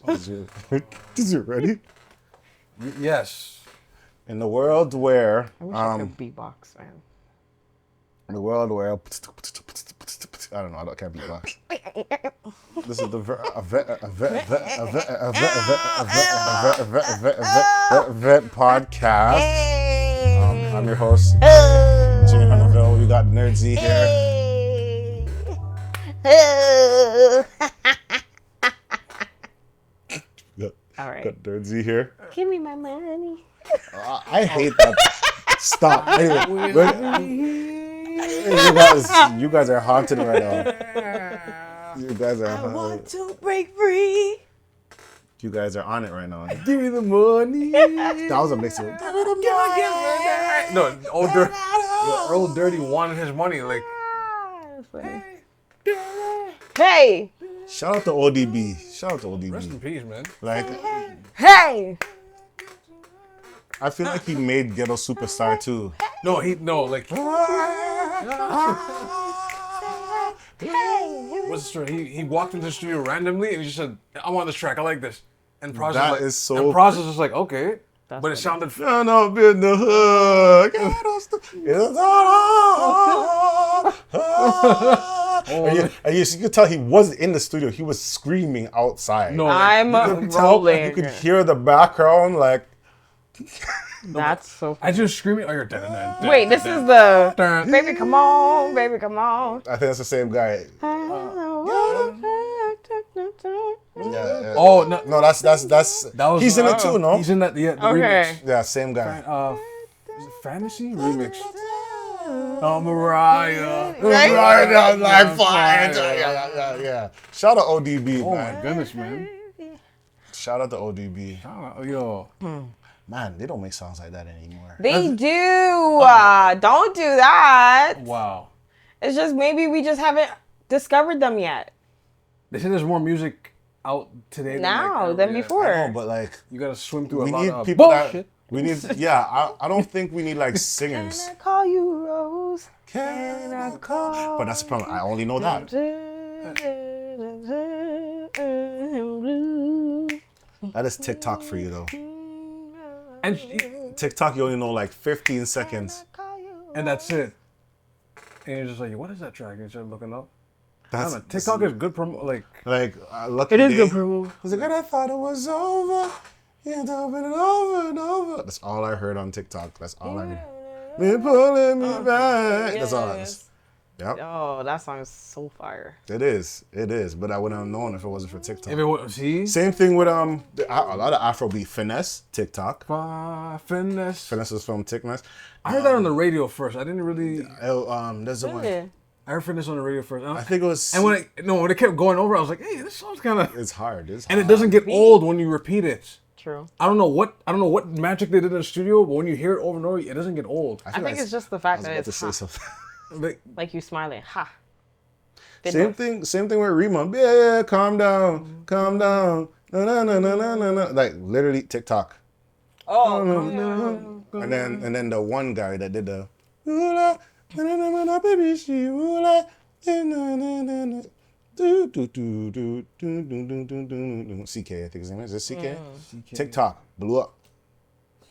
Is you ready? Yes. In the world where I wish I could beatbox, man. in the world where I don't know, I can't beatbox. This is the Vet podcast. I'm your host, Jimmy Hunterville. We got Nerdsy here. All right. Got Nerdsy here. Give me my money. I hate that. Stop. Anyway, you guys are haunted right now. You guys are. I want to break free. You guys are on it right now. Give me the money. That was a mixture. No, old Dirty wanted his money. Like, Hey. Shout out to ODB. Shout out to ODB. rest in peace, man. Like, Hey. I feel like he made Ghetto Superstar too. Like, Hey. what's the story? He walked into the studio randomly and he just said, "I want this track. I like this." And Process That like, is so- And Process was like, "Okay," That's but it funny. sounded. No, be in the hood. It's and you could tell he wasn't in the studio. He was screaming outside. No, I'm You could tell, rolling. you could hear the background like. That's so funny. I just screaming. Oh, you're dead. Wait, this is the baby. Come on, baby. Come on. I think that's the same guy. Yeah. Oh no, No, that's that was. he's in it too, no? He's in that. Yeah, the Okay. Yeah, same guy. remix. Is it Fantasy remix? Oh, Mariah. Right? Right, like fire. Yeah. Shout out ODB, Oh man. my goodness, man. Shout out to ODB. Oh, yo. Man, they don't make songs like that anymore. They do. Don't do that. Wow. It's just maybe we just haven't discovered them yet. They say there's more music out today Now than than yeah. before. No, but like, You gotta swim through we a lot need of people bullshit. that we need. Yeah, I don't think we need like singers. Can I call you Rose? Can I call? But that's the problem. I only know that. That is TikTok for you though. And TikTok, you only know like 15 seconds. and that's it. And you're just like, what is that track? And you start looking up. I That's don't know. TikTok is good promo. Like, lucky It is day. good promo. Was it good? I thought it was over. Yeah, over and over and over. That's all I heard on TikTok. That's all I heard. Been pulling me back. That's all I was. Yep. Oh, that song is so fire. It is. But I wouldn't have known if it wasn't for TikTok. if it was, see? Same thing with a lot of Afrobeat. Finesse, TikTok. Finesse. Finesse was from TikTok. I heard that on the radio first. I didn't really. There's the one. Yeah. I heard Finesse on the radio first. I think it was. And when it kept going over, I was like, hey, this song's kind of. It's hard. And it doesn't get old when you repeat it. True. I don't know what magic they did in the studio, but when you hear it over and over, it doesn't get old. I think it's just the fact that about to it's say ha. something. Like you smiling. Ha. Good Same enough. thing with Rima. Yeah, calm down. No. Like literally TikTok. Oh. And then the one guy that did the baby she CK, I think his name is. Is it CK? TikTok blew up.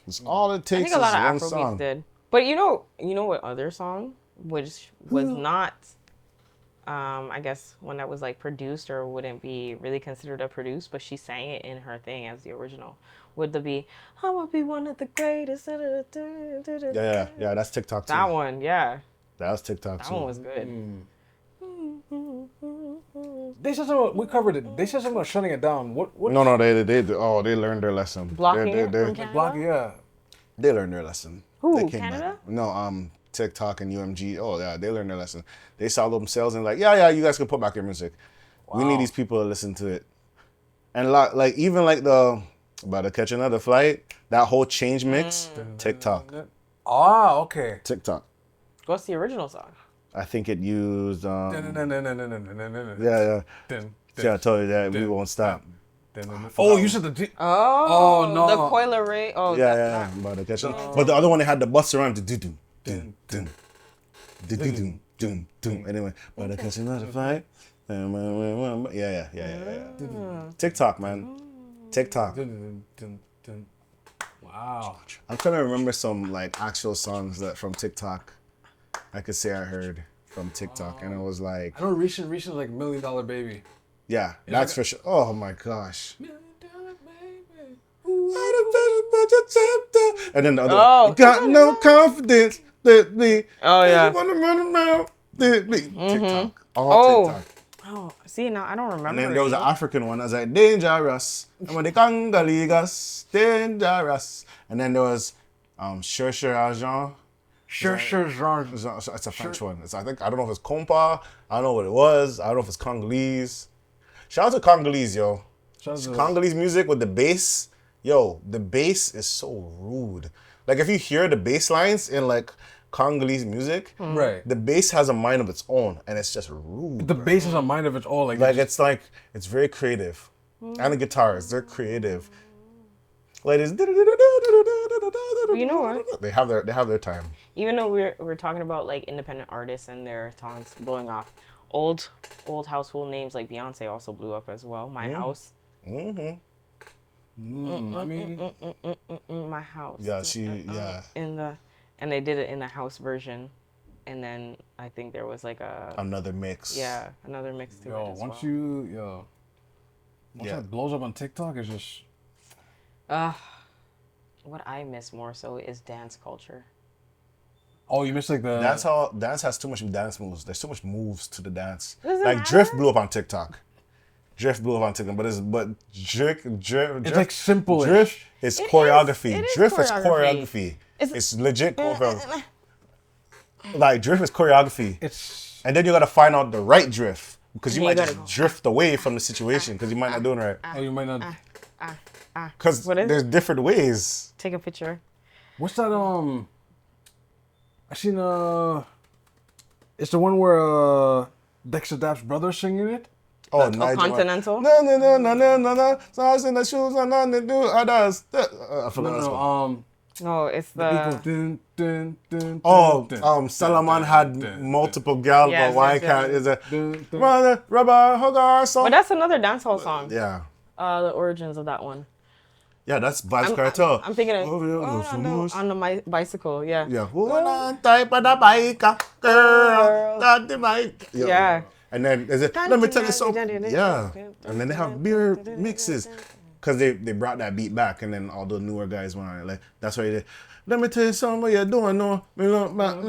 It's all it I takes think is a lot one of Afrobeats song. did. But you know what other song which was not I guess one that was like produced or wouldn't be really considered a produce, but she sang it in her thing as the original. Would the be I'ma be one of the greatest. Yeah, that's TikTok too. That one, yeah. That was TikTok That too. one was good. They said something. We covered it. They said something about shutting it down. What? No, they learned their lesson. Blocking They- it they- from Canada? Block, yeah. They learned their lesson. Who, They came Canada? back. No, TikTok and UMG. Oh yeah, they learned their lesson. They saw themselves and like, yeah, you guys can put back your music. We need these people to listen to it. And like even like the About to Catch Another Flight, that whole change mix, TikTok. Ah, okay. TikTok. What's the original song? I think it used Yeah. yeah. See, I told you that we won't stop. Oh, you said the. Oh, no. The Coiler Ray. Oh, Yeah. About to Catch Another. But the other one they had the bust around. Anyway, About to Catch Another Flight. Yeah. TikTok, man. TikTok. Dun, dun, dun. Wow. I'm trying to remember some like actual songs that from TikTok I could say I heard from TikTok, and it was like, I know recent like $1 Million Baby. yeah, that's for sure. Oh my gosh. $1 Million Baby. And then the other Oh. one, you got no confidence that me. Oh, yeah. You wanna run around that me. TikTok. All Oh. TikTok. Oh, see, now I don't remember. And then there was an it. African one that was like, dangerous. And when the Congoligas, dangerous. And then there was Sure Agent. Sure, Jean. It's a French one. I don't know if it's compa. I don't know what it was. I don't know if it's Congolese. Shout out to Congolese, yo. Congolese music with the bass. Yo, the bass is so rude. Like if you hear the bass lines in like Congolese music, Right. the bass has a mind of its own, and it's just rude. The bass is a mind of its own. It's very creative, and the guitars, they're creative. Ladies, You know what? They have their time. Even though we're talking about like independent artists and their songs blowing off, old household names like Beyonce also blew up as well. My House. Mm-hmm. I mean, My House. Yeah, yeah. And they did it in the house version, and then I think there was like Another mix. another mix to it as once well. Once that blows up on TikTok, it's just. What I miss more so is dance culture. Oh, you missed like the. Dance has too much dance moves. There's so much moves to the dance. Doesn't Like matter. drift blew up on TikTok. Drift blew up on TikTok, but drift. It's like simple. Drift is choreography. It is Drift is choreography. choreography. It's legit choreography. Like drift is choreography. It's. And then you gotta find out the right drift, because you And might you just gotta go. drift away from the situation because you might not doing it right. Oh, you might not. Because What is there's it? different ways. Take a picture. What's that? I seen it's the one where Dexter Dapp's brother singing it. Oh, Continental? No. So I was in the shoes and nothing to do. Others. I forgot this one. No, it's the. People, dun, dun, dun, Oh, dun, dun, Solomon dun, had dun, multiple gals, Yes, but why yes, can't yes. is a dun, dun. rubber hugger song? But that's another dancehall song. Yeah, The origins of that one. yeah, that's Vibes Cartel. I'm thinking of Oh, on the bicycle. Yeah. yeah, who on type of the bike, girl, got the bike. Yeah. And then is it? Let me tell you something. Yeah, and then they have beer mixes, cause they brought that beat back, and then all the newer guys went on it. Like that's why they did. Let me tell you something. What you doing? No, me look back. I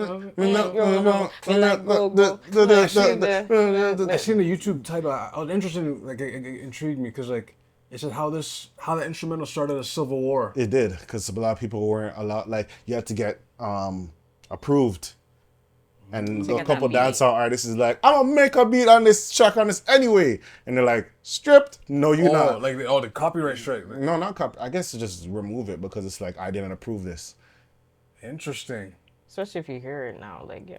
seen the YouTube title. I was interested. Like it intrigued me because like it said how the instrumental started a civil war. It did, because a lot of people weren't allowed. Like you had to get approved, and To a get couple that beat. dancehall artists is like, I'm gonna make a beat on this track on this anyway, and they're like, stripped. No, you not. Like the copyright strike. No, not copy. I guess to just remove it because it's like I didn't approve this. Interesting. Especially if you hear it now, like yeah.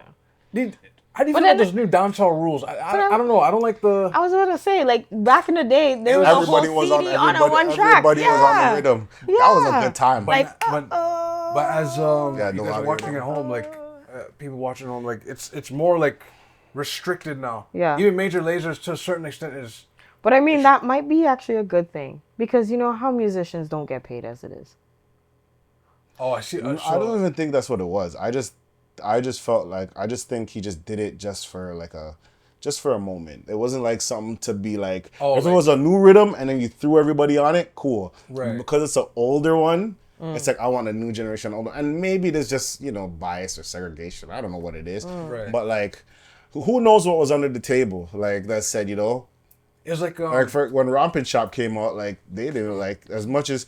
How do you But feel about then- those new dancehall rules? I don't know. I don't like the. I was about to say, like back in the day, there was Everybody a whole was CD on on a one track. Everybody was on the rhythm. That was a Yeah. good time. Like, But as Yeah, you no, guys I are agree. watching at home, like people watching at home, like it's more like restricted now. Yeah. Even major lasers to a certain extent is. But I mean, that might be actually a good thing because you know how musicians don't get paid as it is. Oh, I see. I don't even think that's what it was. I just felt like I just think he just did it just for a moment. It wasn't like something to be like, if it was a new rhythm and then you threw everybody on it, cool. Right. Because it's an older one, it's like I want a new generation older. And maybe there's just, bias or segregation. I don't know what it is. Right. But like, who knows what was under the table? Like that said, It's like for when Rompin' Shop came out, like they didn't like as much as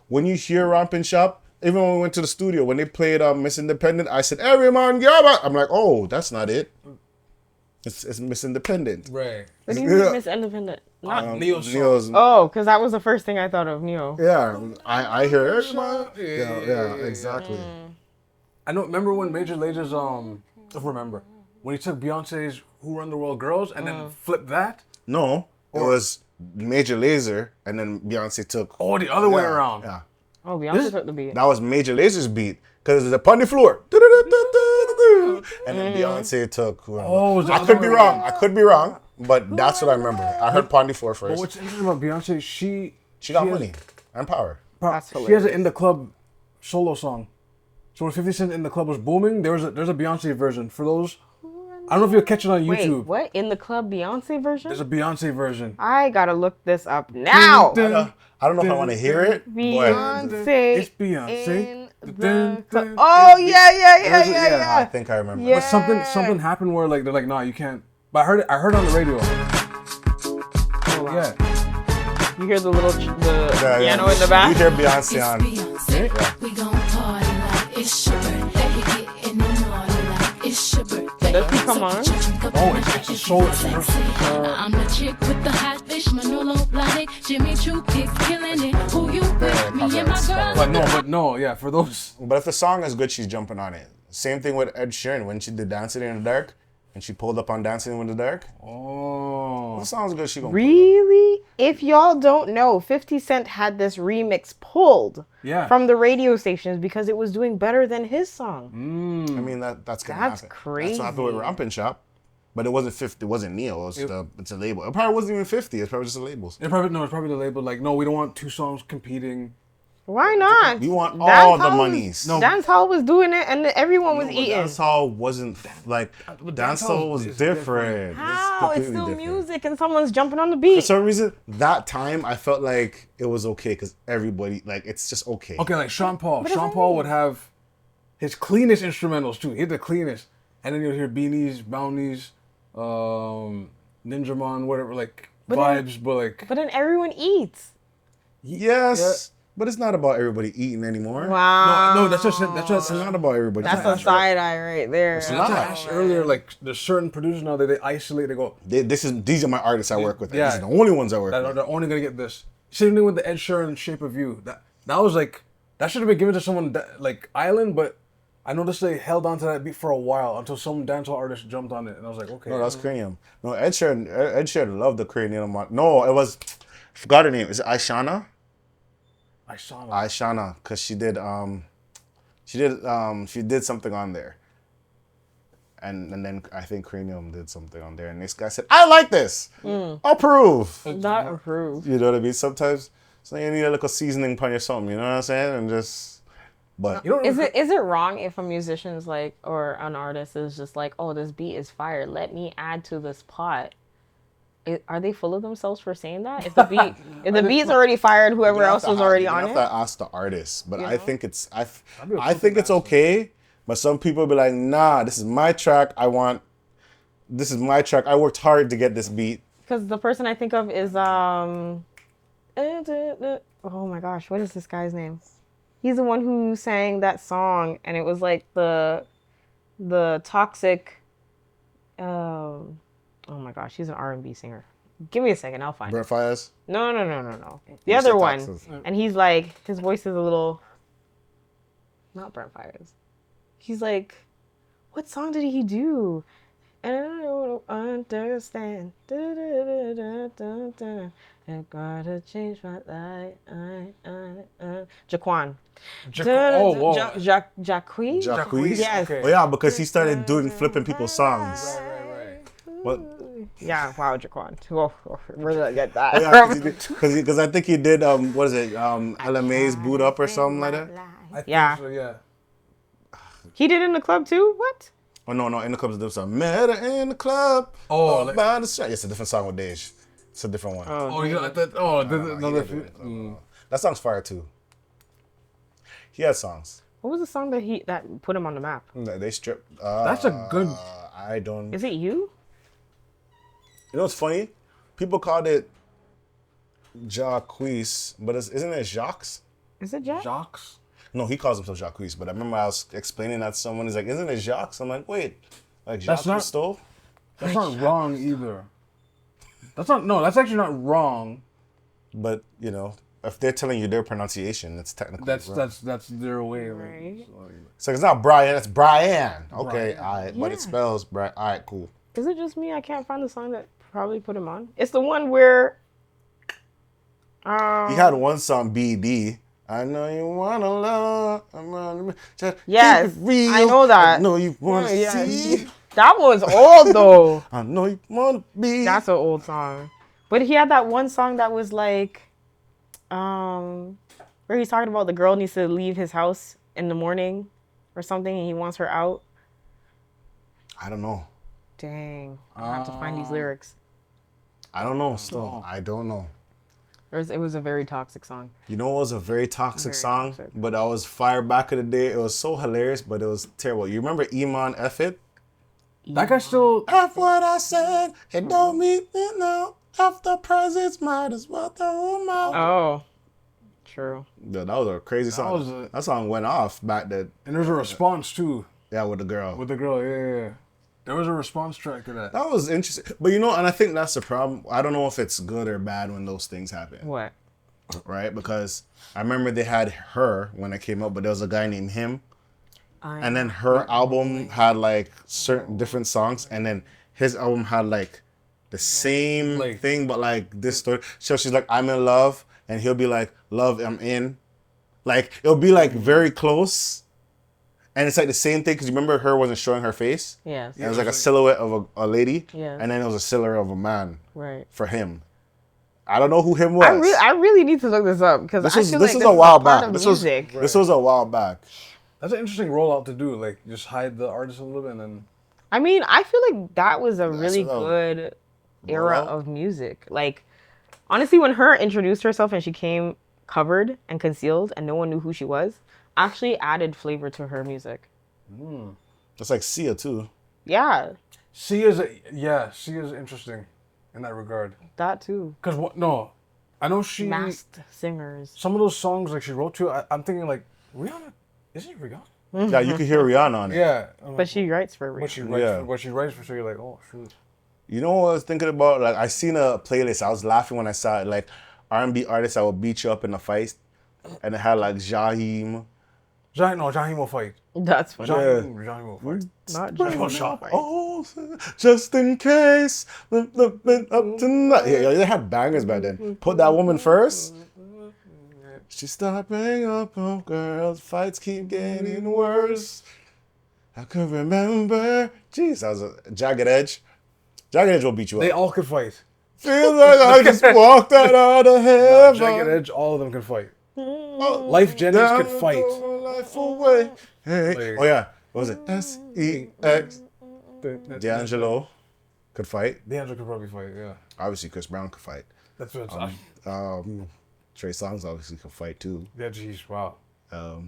when you hear Rompin' Shop. Even when we went to the studio, when they played Miss Independent, I said, "Every man, yeah." I'm like, "Oh, that's not it. It's Miss Independent." right. What do you mean Miss Independent? Not Neo's Oh, because that was the first thing I thought of Neo. Yeah, I hear every man. Yeah, exactly. I know. Remember when Major Laser's when he took Beyonce's "Who Run the World" Girls and then flipped that? No, it was Major Lazer, and then Beyonce took. Oh, the other way around. Yeah, Oh, Beyonce took the beat. that was Major Lazer's beat because it's upon the floor. And then Beyonce took. Oh, I could be wrong, but that's what I remember. I heard Pon the Floor But first. what's interesting about Beyonce, She got money and power. That's She has hilarious. an In the Club solo song. So when 50 Cent In the Club was booming, there's a Beyonce version. For those, I don't know if you'll catch it on Wait, YouTube. what? In the club Beyonce version? There's a Beyonce version. I gotta look this up now. I don't know if I want to hear it, but Beyonce. It's Beyonce. In the club. Oh yeah. I think I remember. Yeah. But something happened where like they're like, nah, you can't. But I heard on the radio. Hold on. Yeah. You hear the little Yeah, piano in the back? You hear Beyonce on. Beyonce, we gon' party like it's your birthday. We getting on like it's your birthday. Does he come on? Oh, it's a solo. I'm the chick with the hot fish, Manolo Blahnik, Jimmy Choo kicks killing it. Who you with? Me and my girls. But no, yeah. For those, But if the song is good, she's jumping on it. Same thing with Ed Sheeran when she did Dancing in the Dark, and she pulled up on Dancing in the Dark. oh, If the song's good, she gonna Really? If y'all don't know, 50 Cent had this remix pulled yeah. from the radio stations because it was doing better than his song. pull up. I mean, that's gonna That's happen. crazy. That's what happened with Rompin' Shop. But it wasn't 50. It wasn't Neo. It's a label. It probably wasn't even 50. It's probably just the labels. It's probably the label. Like, no, we don't want two songs competing. Why not? We want all the Dancehall monies. No. Dancehall was doing it and everyone was But eating. dancehall wasn't like dancehall was is different. How? It's completely still different. music and someone's jumping on the For beat. some reason, that time I felt like it was okay because everybody like it's just okay. Okay, like Sean Paul. does Sean that Paul mean? would have his cleanest instrumentals too. He had the cleanest, and then you'll hear beanies, bounties, Ninja Man, whatever, like vibes, but like But then everyone eats. Yes, but it's not about everybody eating anymore. Wow. no, that's just It's not about everybody. That's a side eye right there. It's That's not. what I asked earlier. Like there's certain producers now that they isolate. They go, These are my artists I work with. Yeah. These are the only ones I work that with. they're only gonna get this. Same thing with the Ed Sheeran Shape of You. That was like that should have been given to someone like Island, but I noticed they held on to that beat for a while until some dancehall artist jumped on it, and I was like, okay. No, that's Cranium. No, Ed Sheeran loved the Cranium. No, it was, I forgot her name. Is it Aishana? I saw that. Aishana, because she did something on there. And then I think Cranium did something on there, and this guy said, I like this. Approve. Not approved. You know what I mean? Sometimes so you need a little seasoning upon your something, you know what I'm saying? And just, but You know, Is it wrong if a musician's like, or an artist is just like, oh, this beat is fire, let me add to this pot? Are they full of themselves for saying that? If the beat's already fired, whoever else was already on You it. have to ask the artist, but I know? think it's be a I think it's okay. But some people be like, nah, this is my track. This is my track. I worked hard to get this beat. Because the person I think of is oh my gosh, what is this guy's name? He's the one who sang that song, and it was like the toxic. Oh my gosh, he's an R&B singer. Give me a second, I'll find it. Brent Fires. No. The You other said one, Toxic. and he's like, his voice is a little. Not Brent Fires. He's like, what song did he do? And I don't understand. I gotta change my life. Jaquan. Oh, whoa. Jacquees? Jacquees? Yes. Okay. Oh yeah, because he started flipping people's songs. Right. What? Yeah, wow, Jaquan. Oh, where did I get that Oh, yeah, from? because I think he did what is it? LMA's Boot Up or something like that. I think Yeah. so, yeah. He did it in the club too? What? Oh no, in the club is a different song. Met her in the club. Oh, like- by the street. It's a different song with Dej. It's a different one. Oh, yeah. I thought, oh, another. That song's fire too. He has songs. What was the song that put him on the map? They stripped. That's a good. I don't. Is it you? You know what's funny? People called it Jacquees, but isn't it Jacques? Is it Jack? Jacques. No, he calls himself Jacquees, but I remember I was explaining that to someone. He's like, isn't it Jacques? I'm like, wait, like Jacques That's not- Cousteau? That's not wrong either. That's actually not wrong. But, you know, if they're telling you their pronunciation, it's technically wrong. That's their way. Right. So it's not Brian, it's Brian. Okay, Brian. all right, but it spells Brian. All right, cool. Is it just me? I can't find the song that probably put him on. It's the one where. He had one song, BD. I know you wanna love. Yes, I know that. I know you wanna Yeah. see. That one's old though. I know you wanna be. That's an old song. But he had that one song that was like, Where he's talking about the girl needs to leave his house in the morning or something, and he wants her out. I don't know. Dang, I have to find these lyrics. I don't know. Still, I don't know. It was a very toxic song. You know, it was a very toxic Very song, toxic. but that was fire back in the day. It was so hilarious, but it was terrible. You remember Iman F it? That guy still. F what I said, it don't mean it now. F the presents, might as well throw them out. Oh, true. Yeah, that was a crazy song. That song went off back then. And there's a response too. Yeah, with the girl. With the girl, yeah. There was a response track to that. That was interesting. But you know, and I think that's the problem. I don't know if it's good or bad when those things happen. What? Right? Because I remember they had her when it came up, but there was a guy named Him. And then her album had like certain different songs, and then his album had like the same thing, but like this story. So she's like, I'm in love, and he'll be like, love, I'm in. Like, it'll be like very close. And it's like the same thing, because you remember her wasn't showing her face? Yes. And it was like a silhouette of a lady, Yeah. and then it was a silhouette of a man. Right. For him. I don't know who Him was. I really need to look this up, because I feel this like was a while back. This was a while back. That's an interesting rollout to do. Like, just hide the artist a little bit and then. I mean, I feel like that was a really good era rollout? of music. Like, honestly, when her introduced herself and she came covered and concealed and no one knew who she was, actually added flavor to her music. It's like Sia too. Yeah. Sia's interesting in that regard. That too. Because I know she Masked singers. Some of those songs like she wrote to, I'm thinking like Rihanna. Isn't it Rihanna? Yeah, you could hear Rihanna on it. Yeah. But she writes for Rihanna. What she writes for, so you're like, oh shoot. You know what I was thinking about? Like, I seen a playlist. I was laughing when I saw it. Like, R&B artists that will beat you up in a fight. And it had like Jaheim. Jaheim will fight. That's funny. Jaheim will fight. Not Jaheim. Oh, just in case. Up tonight. Yeah, they had bangers back then. Put that woman first. She started bringing up on girls. Fights keep getting worse. I could remember. Jeez, that was a Jagged Edge. Jagged Edge will beat you up. They all could fight. Feels like I just walked out of heaven. Jagged Edge, all of them can fight. Life Jennings could fight. Life away. Hey. Oh yeah, what was it? S-E-X. D'Angelo could fight. D'Angelo could probably fight, yeah. Obviously, Chris Brown could fight. That's what Trey Songz obviously could fight too. Yeah, geez, wow. Why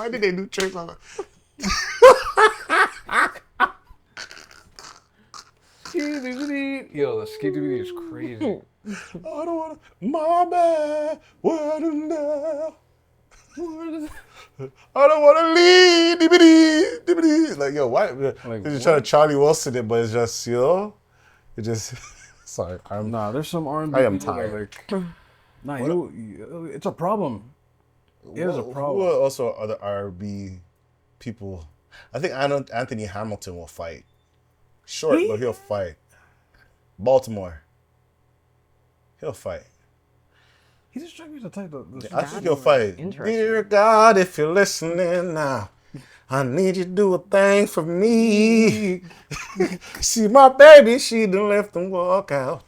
did they do Trey Songz? Yo, the skate DVD is crazy. I don't want to. My bad. What now? I don't want to leave. DVD. Like, yo, why? Like, you're trying to Charlie Wilson it, but it's just, you know, it just. Sorry, there's some R&B. I am tired. It's a problem. It is a problem. Who are also other R&B people? I think Anthony Hamilton will fight. Short, but he'll fight. Baltimore. He'll fight. He just struck me as the type of. I think he'll fight. Dear God, if you're listening now, I need you to do a thing for me. See my baby, she done left and walk out.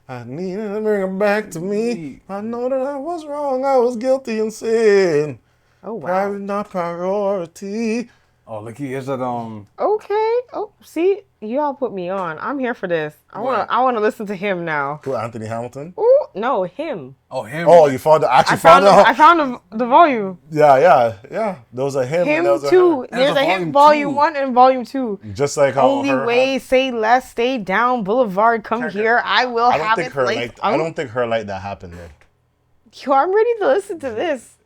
I need her to bring her back to me. I know that I was wrong. I was guilty in sin. Oh wow. Private, not priority. Oh, look, he is that Okay. Oh, see, you all put me on. I'm here for this. I wanna listen to him now. Who, Anthony Hamilton? Ooh, no, him. Oh, him. Oh, you found I found the volume. Yeah. There was a him. Him and there was too. And There's a him volume 1 and volume 2. Just like how Only way, say less, stay down, Boulevard, come here. I will have it. I don't think her like that happened though. Yo, I'm ready to listen to this.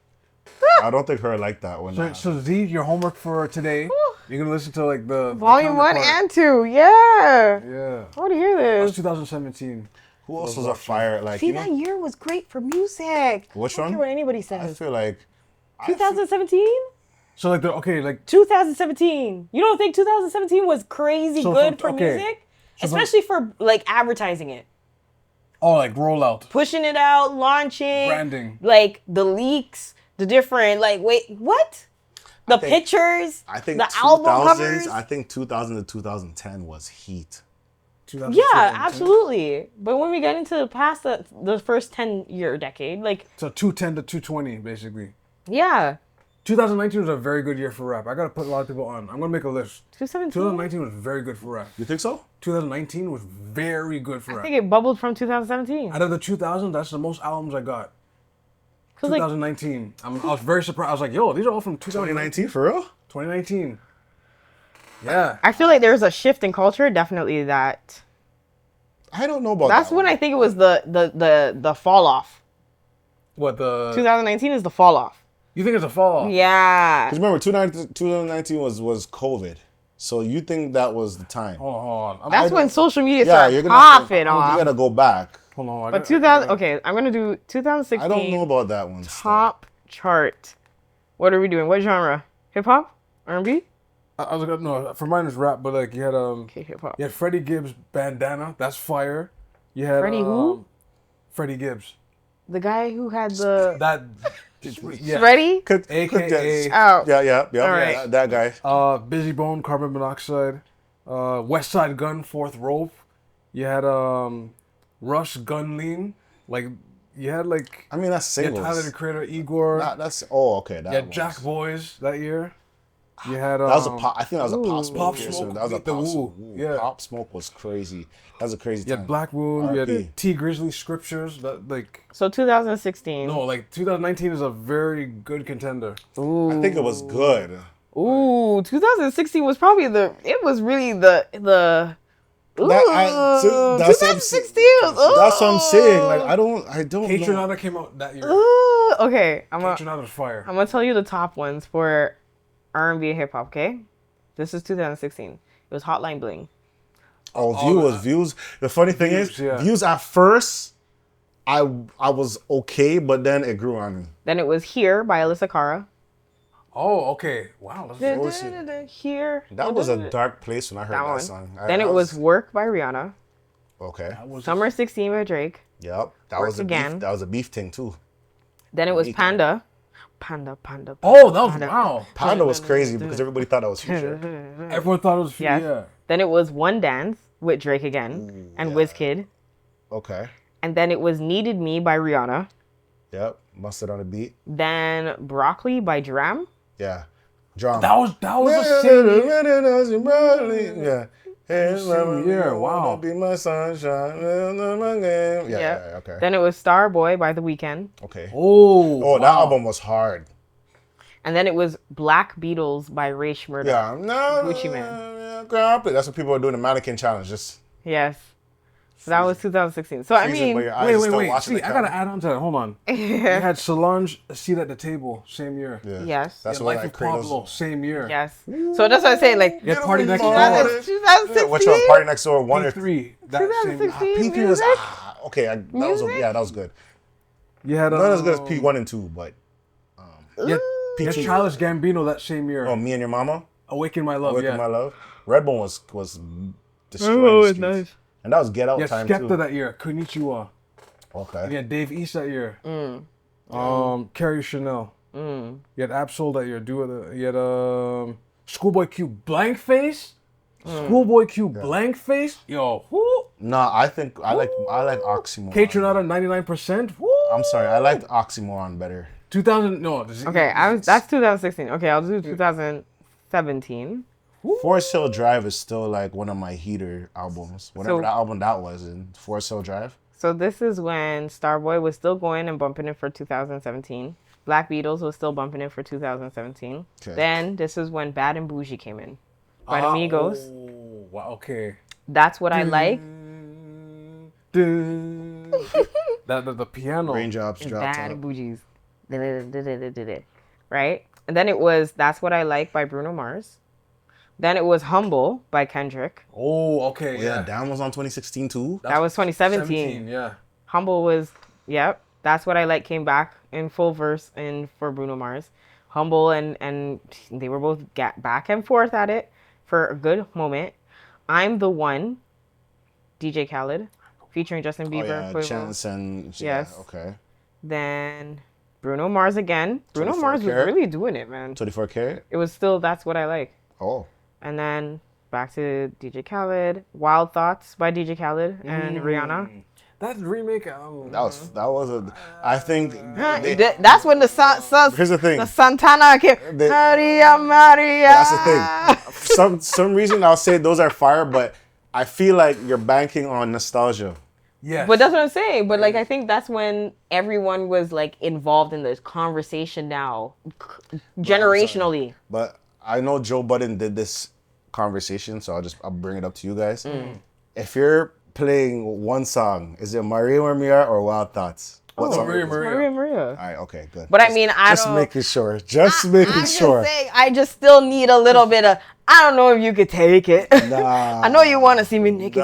I don't think her like that one. So Z, your homework for today, you're gonna listen to like the Volume 1 and 2. Yeah. Yeah. I want to hear That's this. 2017. Who else was a fire? Like, See, that year was great for music. Which I don't one? care what anybody I says. feel like 2017? So like 2017. You don't think 2017 was crazy good for okay. music? Especially for like advertising it. Oh, like rollout. Pushing it out, launching. Branding. Like the leaks, the different, like, wait, what? The pictures, I think the album covers. I think 2000 to 2010 was heat. 2000. Yeah, absolutely. But when we get into past the first 10-year decade, like, So 210 to 220, basically. yeah, 2019 was a very good year for rap. I gotta put a lot of people on. I'm gonna make a list. 2017. 2019 was very good for rap. You think so? 2019 was very good for I rap. think it bubbled from 2017. Out of the 2000s, that's the most albums I got. 'Cause, like, 2019. I was very surprised. I was like, yo, these are all from 2019 for real? 2019. Yeah. I feel like there's a shift in culture. Definitely that. I don't know about That's that when one. I think it was the fall off. What the? 2019 is the fall off. You think it's a fall off? Yeah. Because remember, 2019 was COVID. So you think that was the time? Hold on. That's when social media Yeah, started you're gonna popping you off. gotta go back. Hold on. But 2000. Okay, I'm gonna do 2016. I don't know about that one. Top chart. What are we doing? What genre? Hip hop? R&B? I was like, no, for mine is rap, but like you had Okay, hip hop. you had Freddie Gibbs Bandana. That's fire. You had Freddie who? Freddie Gibbs. The guy who had the That. Yeah. Freddie? AKA. Oh. Yeah, All right. yeah, that guy. Busy Bone, Carbon Monoxide, West Side Gun, Fourth Rope. You had Rush, Gun Lean. Like you had like I mean, that's you had singles. Tyler the Creator, Igor. Okay. That you had was, Jack Boys that year. You had That was a pop. I think that was a pop smoke. Pop year, Smoke that was a beat the pop Woo. smoke. Yeah. Pop Smoke was crazy. That was a crazy You time. had Black Moon. You RP. had T Grizzly Scriptures. That like So 2016. no, like 2019 is a very good contender. I think it was good. Ooh, 2016 was probably it was really the ooh, That's 2016 was, That's what I'm saying. Like I don't Kate know. Renata came out that year. ooh. Okay, I'm Kate Renata's fire. gonna tell you the top ones for R&B and hip hop, okay? This is 2016. It was Hotline Bling. Views. The funny thing is, yeah. views at first, I was okay, but then it grew on me. Then it was Here by Alyssa Cara. Oh, okay. Wow. That's Here. That was a dark place when I heard That that, one. song. Then it was Work by Rihanna. Okay. Summer 16 by Drake. Yep. That Work was a again. beef. That was a beef thing too. Then it was Unique. Panda. Oh, that was wow. Panda was crazy because everybody thought that was Future. Everyone thought it was Yes. yeah. Then it was One Dance with Drake again and Wizkid. Okay. And then it was Needed Me by Rihanna. Yep. Mustard on the beat. Then Broccoli by Dram. Yeah. Drama. That was the same year. Yeah. Same year, wow. Be my sunshine. My game. Yeah. Okay. Then it was Starboy by The Weeknd. Okay. Oh, That album was hard. And then it was Black Beatles by Racheal. Yeah. No. Gucci Man. That's what people are doing the mannequin challenge. Just Yes. So that was 2016. So I freezing mean, where your eyes start wait. watching See, the I gotta camera. add on to that. Hold on. You had Solange, A Seat at the Table, same year. Yeah. yes. That's You what had Life I of created. Pablo, same year. Yes. So that's what I say. Like, You had Party Next Party. Door. that is 2016. Which one? Party Next Door 1 or 3. That same. 2016 P3 was music. okay. That was that was good. You had Not as good as P1 and 2, but You had P2. Childish Gambino that same year. Me and Your Mama, Awaken My Love. Awaken Yeah. My Love. Redbone was destroying the streets. And that was Get Out You had time Skepta too. that year. Konnichiwa. Okay. You had Dave East that year. Carrie Chanel. You had Absol that year. You had Schoolboy Q Blank Face. Schoolboy Q Blank Face. Yo, whoo. Nah, I think I like Oxymoron. Kate Renata 99%. Woo. I'm sorry, I liked Oxymoron better. 2000. No. Okay, that's 2016. Okay, I'll do 2017. Forest Hill Drive is still like one of my heater albums. Whatever So- that album that was in Forest Hill Drive. So this is when Starboy was still going and bumping it for 2017. Black Beatles was still bumping it for 2017. Okay. Then this is when Bad and Bougie came in by the Migos. Oh, wow. Okay. That's What I Like. The piano. Raindrops And dropped Bad out. and Bougies. Right? And then it was That's What I Like by Bruno Mars. Then it was Humble by Kendrick. Oh, okay. Yeah, Down was on 2016 too. That was 2017. Yeah. Humble was, yep. That's What I Like came back in full verse for Bruno Mars. Humble and they were both back and forth at it for a good moment. I'm the One, DJ Khaled, featuring Justin Bieber. Oh yeah, Quavo. Chance and Yes. okay. Then Bruno Mars again. Bruno 24 Mars was Karat? really doing it, man. 24 Karat. It was still That's What I Like. Oh. And then back to DJ Khaled. Wild Thoughts by DJ Khaled and Rihanna. That remake. That was a. I think That's when the here's the thing. the Santana came. Maria, Maria. That's the thing. Some reason I'll say those are fire, but I feel like you're banking on nostalgia. Yes. But that's what I'm saying. But like, I think that's when everyone was like involved in this conversation now, generationally. But I know Joe Budden did this conversation, so I'll bring it up to you guys. If you're playing one song, is it Maria Maria or Wild Thoughts? What song? Maria. All right, okay, good. But I mean, just making sure. Just making sure. Just saying, I just still need a little bit of. I don't know if you could take it. Nah. I know you want to see me naked.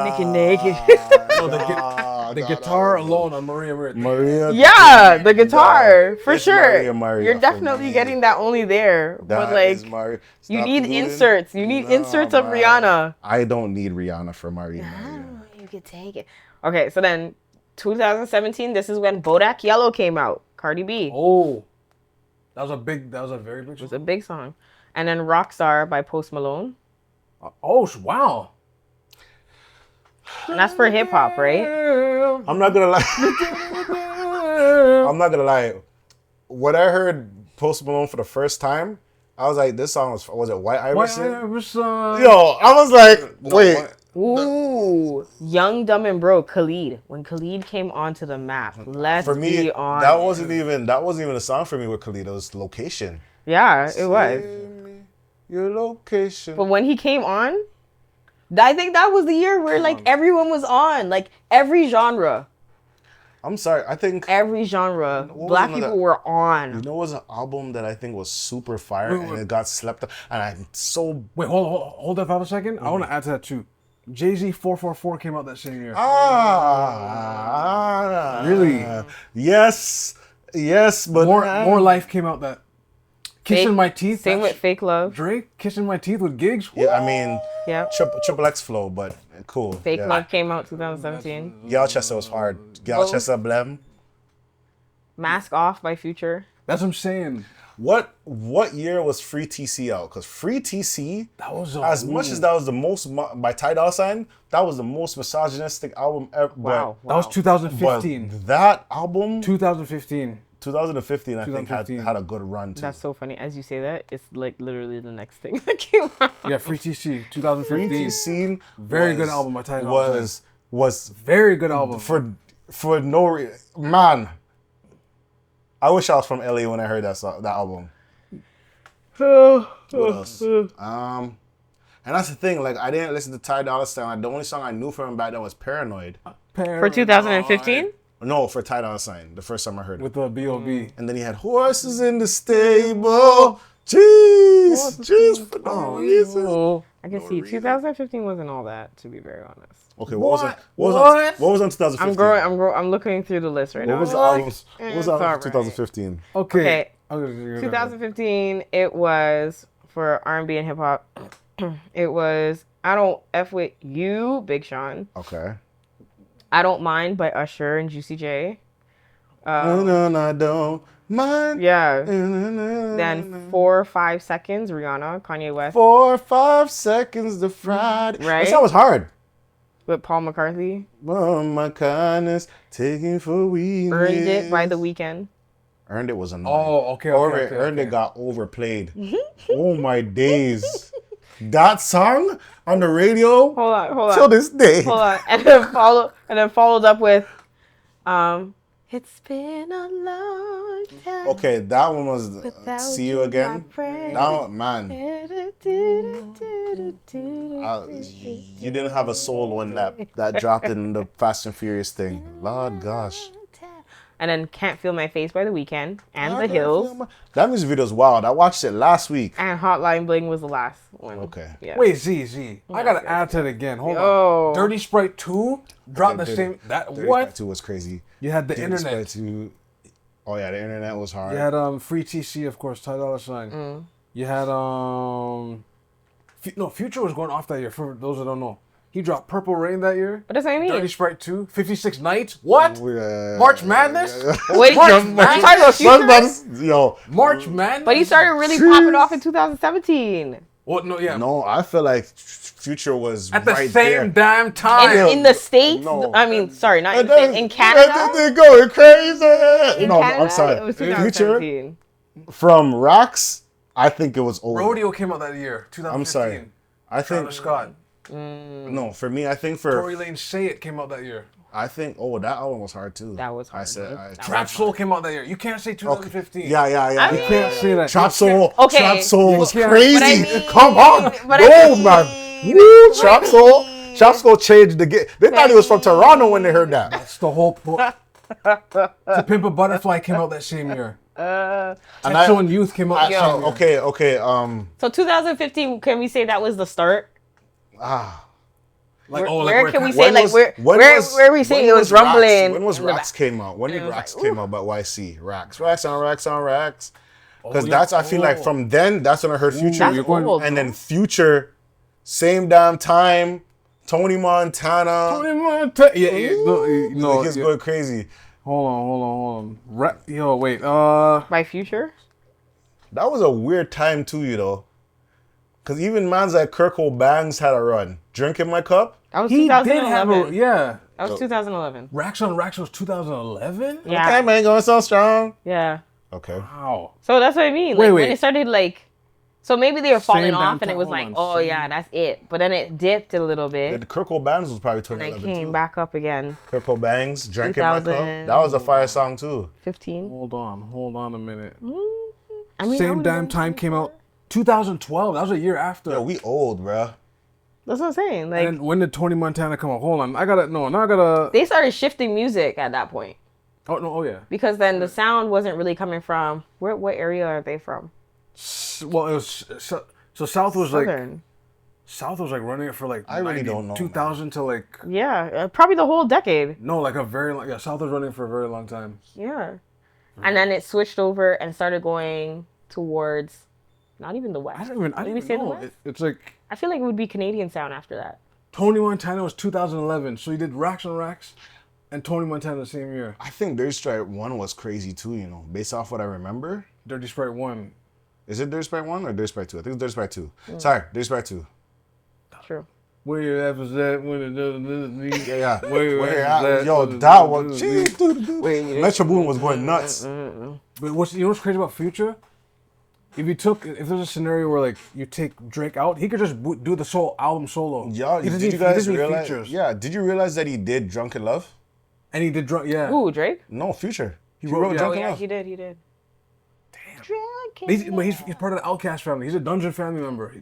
The guitar alone on Maria Maria. Yeah, the guitar for It's sure. Maria Maria You're for definitely me. getting that only there. That but like, is Maria. you Stop need fooling. inserts. You need inserts of man. Rihanna. I don't need Rihanna for Maria I Maria. don't know if you could take it. Okay, so then 2017. This is when Bodak Yellow came out. Cardi B. Oh, that was a very big It was song. a big song. And then Rockstar by Post Malone. Oh, wow. And that's for hip hop, right? I'm not gonna lie. I'm not gonna lie. When I heard Post Malone for the first time, I was like, "This song was it White Iverson?" Yo, I was like, "Wait." Ooh, Young, Dumb, and Broke, Khalid. When Khalid came onto the map, let's For me, be on. that wasn't even a song for me with Khalid. It was Location. Yeah, it was. Send me your location. But when he came on, I think that was the year where like everyone was on, like every genre, I'm sorry. I think every genre, was black another- people were on. you know, it was an album that I think was super fire and it got slept on. And I'm so Wait, hold that thought a second. I want to add to that too. Jay-Z 444 came out that same year. Really? Yes, but More Life came out that. Kissing My Teeth. Same that's with Fake Love. Drake, Kissing My Teeth with Gigs. Yeah, I mean, Yeah. Triple X flow, but cool. Fake yeah. Love came out 2017. Gal Chester was hard. Gal Chester Blem. Mask Off by Future. That's what I'm saying. What year was Free TC out? Because Free TC, That was as much as that was the most by Ty Dolla $ign, that was the most misogynistic album ever. Wow. That was 2015. But that album, 2015. 2015, I think 2015. had a good run too. That's so funny. As you say that, it's like literally the next thing that came out. Yeah, Free TC, Free 2015. TC Very good album by Ty Dolla $ign. was Very good album. for no reason. Man, I wish I was from LA when I heard that album. What else? And that's the thing. Like, I didn't listen to Ty Dolla $ign. The only song I knew from him back then was Paranoid. For 2015? No, for Ty Dolla $ign. The first time I heard it. With the B.O.B. And then he had Horses in the Stable. Jeez, for no reason. I can see 2015 wasn't all that, to be very honest. Okay, what was on 2015? I'm looking through the list right now. What was the album? It's What was the album alright. for 2015? Okay. 2015, it was for R&B and hip hop. It was I Don't F With You, Big Sean. Okay. I Don't Mind by Usher and Juicy J. No, I don't mind. Yeah. Then 4 or 5 Seconds, Rihanna, Kanye West. 4 or 5 seconds to Friday. Right. That song was hard. With Paul McCarthy. Oh, my kindness, taking for weakness. Earned It by The Weeknd. Earned It was annoying. Oh, okay. Earned It got overplayed. Oh my days. That song on the radio Hold on. till this day. Hold on. And then followed up with It's been a long time. Okay, that one was without See You Again. my friend. That one, man. You didn't have a solo in that dropped in the Fast and Furious thing. Lord gosh. And then Can't Feel My Face by The Weeknd and The Hills. That music video is wild. I watched it last week. And Hotline Bling was the last one. Okay. Yeah. Wait, Z. I gotta add to it again. Hold Oh. on. Dirty Sprite 2 dropped the same. Dirty What? Sprite 2 was crazy. You had the Dirty internet. Sprite 2. Oh yeah, the internet was hard. You had Free TC, of course, Ty Dolla $ign. You had Future was going off that year. For those that don't know, he dropped Purple Rain that year. What does that mean? Dirty Sprite 2, 56 Nights. What? Yeah. March Madness? Wait, March are you Madness? talking about Future? Yo, March Madness? But he started really popping off in 2017. What? No, yeah. No, I feel like Future was At the right same there. damn time. In the States? No. I mean, sorry, not in the States. In Canada? They're going crazy. In No, Canada, I'm sorry. it was Future 2017. from Rocks, I think it was old. Rodeo came out that year, 2015. I'm sorry. I think Travis Scott. no. For me, I think for Tory Lanez Say It came out that year. I think that album was hard too. That was hard. I said Trap Soul came out that year. You can't say 2015. Yeah. I You mean- can't say that. Trap Soul. Okay. Trap Soul was can't. crazy. But I mean- Come on, but I no mean- man. Woo, Trap Soul. Trap Soul changed the game. They thought he was from Toronto when they heard that. That's the whole point. To Pimp a Butterfly came out that same year. And Texo and Youth came out that same year. Okay. So 2015, can we say that was the start? Like, Where can we Kanye- say, like, where we say it was rumbling? When was in the Racks back? came out? When did it was Racks like, came out? But YC Racks on Racks. Because yeah. that's I feel like from then that's when I heard Future. That's you're going- old. And then Future, same damn time. Tony Montana. No, He's yeah. going crazy. Hold on. Yo, wait. By Future? That was a weird time too, you know. Because even mans like Kurt Cobain's had a run. Drink in my cup. That was He did have 2011. yeah. That was 2011. Racks on Racks was 2011? Yeah. Okay, man, going so strong. Yeah. Okay. Wow. So that's what I mean. Wait, Like, wait. when it started, like, so maybe they were falling Same off damn and it time. was Hold like, on. oh yeah, that's it. But then it dipped a little The bit Kurt Cobain's was probably and then 2011 came too. back up again. Kurt Cobain's Drink in my cup. 2000. That was a fire song too. 15. Hold on a minute. I mean, I Same was damn in- time came out 2012. That was a year after. Yo, we old, bruh. That's what I'm saying. Like, And when did Tony Montana come out? Hold on. I gotta. they started shifting music at that point Oh yeah. because then the sound wasn't really coming from what area are they from? Well, it was so South was like Southern. running it for like I really don't know, 2000 to like Yeah, probably the whole decade. no, like a very long. Yeah, South was running for a very long time. Yeah. And then it switched over and started going towards not even the West. I don't Did we even say the know. West? It's like I feel like it would be Canadian sound after that. Tony Montana was 2011, so he did Racks on Racks, and Tony Montana the same year. I think Dirty Sprite 1 was crazy too, you know, based off what I remember. Dirty Sprite 1. Is it Dirty Sprite 1 or Dirty Sprite 2? I think it's Dirty Sprite 2. Sorry, Dirty Sprite 2. True. Where your ass was at when it doesn't. Yeah. Where your ass was at Yo, when it that was... doesn't- Metro Boom was going nuts. But you know what's crazy about Future? If there's a scenario where like you take Drake out, he could just do the album solo. Yo, he doesn't did need- you guys he doesn't need realize? features. Yeah, did you realize that he did Drunken Love? And he did yeah. Ooh, Drake? No, Future. He wrote- wrote yeah. Oh Drunken yeah, Love. he did. He's part of the Outkast family. He's a Dungeon family member.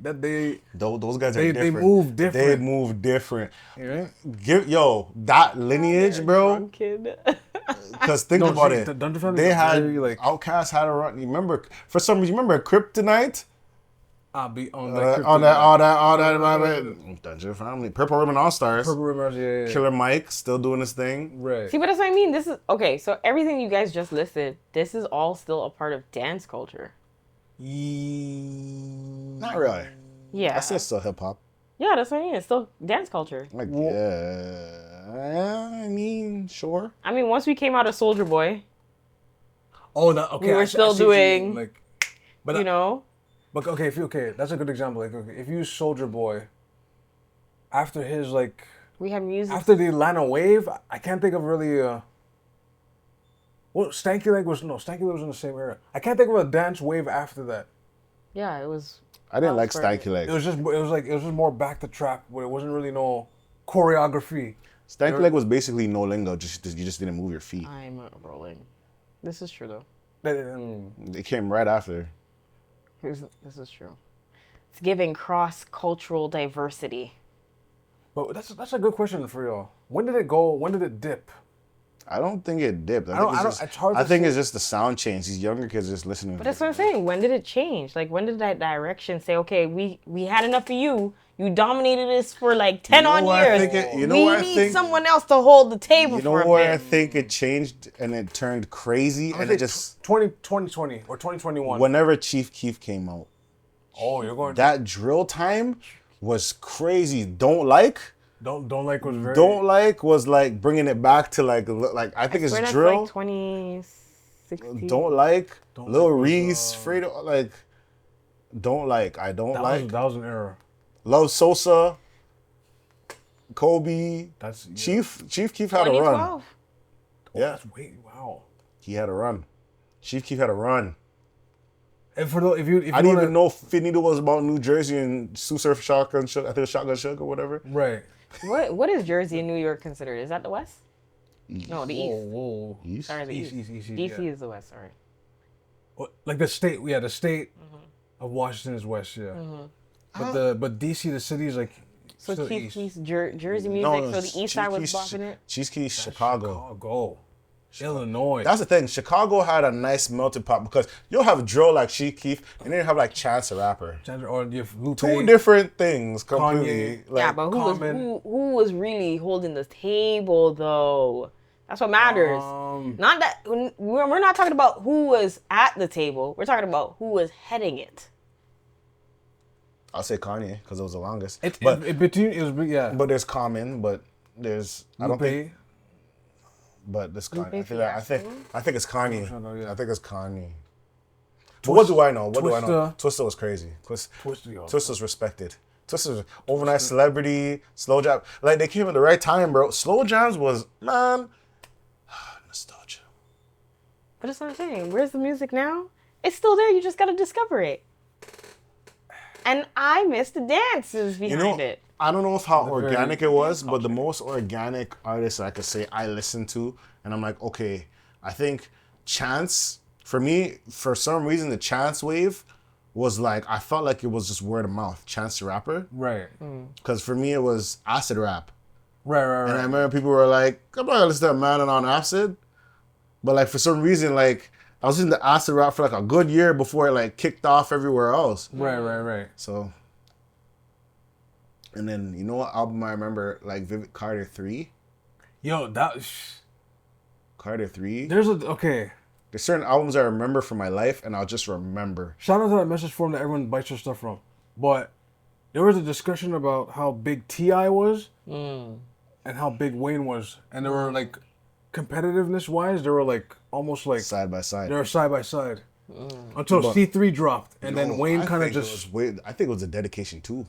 Those guys are They different. move different. They move different. Yeah. That lineage, bro. Kid. Because think No, about see, it. the Dungeon family They is had very, like- Outkast had a run. You remember? For some reason, you remember Kryptonite? I'll be on All that. Dungeon Family. Purple Ribbon All Stars. Purple Ribbon, yeah. Killer Mike still doing his thing. Right. See, but that's what I mean. This is okay. So everything you guys just listed, this is all still a part of dance culture. Not really. Yeah. I said still hip hop. Yeah, that's what I mean. It's still dance culture. Like, yeah. I mean, sure. I mean, once we came out of Soldier Boy, Oh, that okay. We were I still see what you doing, mean, like, but you know. But okay, that's a good example. Like, okay, if you use Soldier Boy, after his like, We have music. after the Atlanta wave, I can't think of really. Well, Stanky Leg was in the same era. I can't think of a dance wave after that. Yeah, it was. I didn't like for- Stanky It Leg. was just more back to trap, where it wasn't really no choreography. Stanky Leg was basically no lingo. You just didn't move your feet. I'm rolling. This is true though. It came right after. This is true. It's giving cross-cultural diversity. But that's a good question for y'all. When did it go? When did it dip? I don't think it dipped. it's hard I to think say. it's just the sound change. These younger kids just listening. But that's what I'm saying. When did it change? Like, when did that direction say, okay, we had enough of you. You dominated us for like 10 You know on what I years. think it- you know we what I need think- someone else to hold the table You know for a where I bit. think it changed and it turned crazy and it just 2020 or 2021. whenever Chief Keef came out, Oh, you're going. that drill time was crazy. Don't like was like bringing it back to like I think Swear it's that's drill. like 2016. Don't like Lil Reese, Fredo, like Don't like. I don't like. That was an error. Love Sosa. Kobe. That's Chief Keef had a run. 2012. Yeah, Wow. he had a run. Chief Keef had a run. And for the, if you I didn't even know Finito was about New Jersey and Sue Surf Shotgun Shook. I think it was Shotgun Shook or whatever. right. What is Jersey and New York considered? Is that the West? No, the East. Whoa. East? Sorry, the East. East, DC yeah. is the West. Sorry. Like the state of Washington is west, yeah. But DC, the city is like So still Chief east. Keef's Jersey music. No, so the East side was bopping it. Chief Keef, Chicago. Illinois. That's the thing. Chicago had a nice melting pot because you'll have drill like Chief Keef and then you have like Chance the Rapper. Or you have Lupe. Two different things completely. Kanye. Like, Yeah, but who was really holding the table though? That's what matters. Not that we're not talking about who was at the table. We're talking about who was heading it. I'll say Kanye because it was the longest. But there's Common, but there's Lupe. I don't think. But this Kanye. I think it's Kanye. I think it's Kanye. But what do I know? Twista was crazy. Twista's respected. Twista's overnight celebrity, slow jam. Like they came at the right time, bro. Slow jams was nostalgia. But that's what I'm saying. Where's the music now? It's still there. You just gotta discover it. And I miss the dances behind it. I don't know how organic it was, but the most organic artist I could say I listened to, and I'm like, okay, I think Chance, for me, for some reason, the Chance wave was like, I felt like it was just word of mouth. Chance the Rapper. Right. Because for me, it was acid rap. Right. And I remember people were like, I'm not gonna listen to that man on acid. But like, for some reason, like, I was listening to acid rap for like a good year before it like kicked off everywhere else. Right. So, and then you know what album I remember, like Carter 3? Yo, Carter 3? there's certain albums I remember from my life and I'll just remember. shout out to that message forum that everyone bites their stuff from. But there was a discussion about how big T.I. was and how big Wayne was. And there were like, competitiveness wise, they were like almost like Side by side. they were side by side until C3 dropped, and then Wayne kind of just. I think it was a Dedication 2.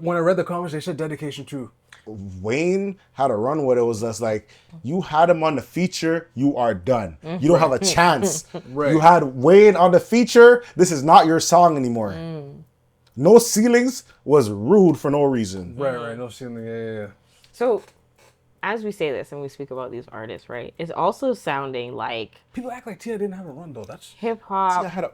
When I read the comments, they said Dedication 2. Wayne had a run where it was just like, you had him on the feature, you are done. You don't have a chance. Right. You had Wayne on the feature, this is not your song anymore. No Ceilings was rude for no reason. Right. No ceiling. Yeah. So, as we say this and we speak about these artists, right, it's also sounding like People act like T.I. didn't have a run though. That's hip hop. I had a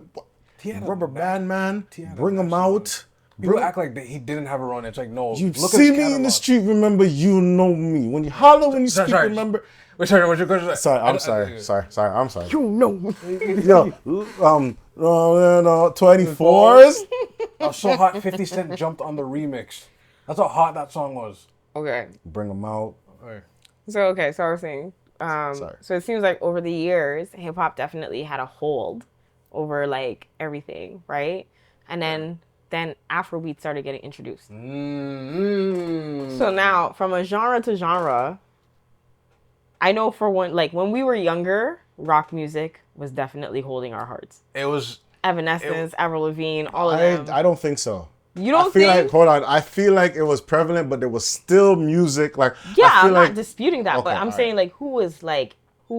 T.I. had a Rubber Band Man, T.I. bring him out. People act like he didn't have a run. It's like no. You look see at his me in the catalog. street, remember you know me. When you holler, when you speak, Sorry. remember. Wait, sorry. What's your question? Sorry, I'm sorry. I'm sorry. You know me. Yo, 24s. I was so hot. 50 Cent jumped on the remix. That's how hot that song was. Okay. Bring them out. So I was saying, Sorry. so it seems like over the years, hip hop definitely had a hold over like everything, right? And then Afrobeat started getting introduced. So now, from a genre to genre, I know for one, like when we were younger, rock music was definitely holding our hearts. It was Evanescence, Avril Lavigne, all of them. I don't think so. You don't I feel think? like, hold on. I feel like it was prevalent, but there was still music. Like, Yeah, I feel I'm like, not disputing that, but Okay, I'm all saying who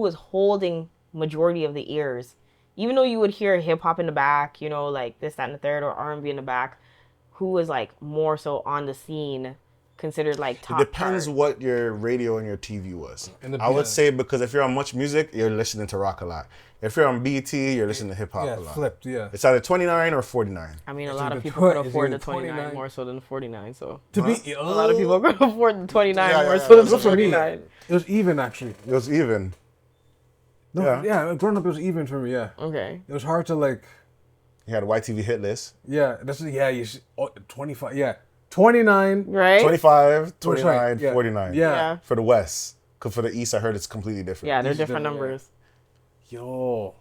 was holding majority of the ears, even though you would hear hip hop in the back, like this, that, and the third, or R&B in the back, who was like more so on the scene, considered like top. It depends chart. what your radio and your TV was. And I would say because if you're on Much Music, you're listening to rock a lot. If you're on BT, you're listening to hip hop a lot. flipped. Yeah. It's either 29 or 49. I mean, a It's lot either of people could it's afford either the 29 29 more so than the 49. So To be a lot of people could afford the 29 Yeah, more yeah, so than yeah. the Look for me. 49. It was even actually. It was even. No, yeah. Growing up, it was even for me. Yeah. Okay. It was hard to like. You had a YTV hit list. Yeah. You see, 25. Yeah. 29. Right. 25, Sorry, 29, yeah. 49. Yeah. For the West. Because for the East, I heard it's completely different. Yeah, they're These different different, yeah. numbers. Yo.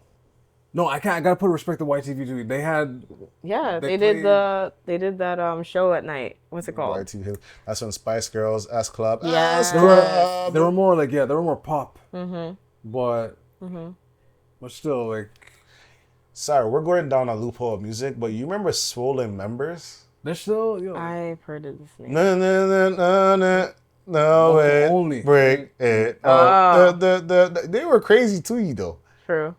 No, I can't. I gotta put respect to YTV too. They had. Yeah, They they did that show at night. What's it called? YTV hit. That's when Spice Girls, S Club. Yeah. S They Club. were more like they were more pop. Mm-hmm. But still like. sorry, we're going down a loophole of music, but you remember Swollen Members? They're still, yo. I've heard of this name. No way. Only. Break it. They were crazy to you though. True.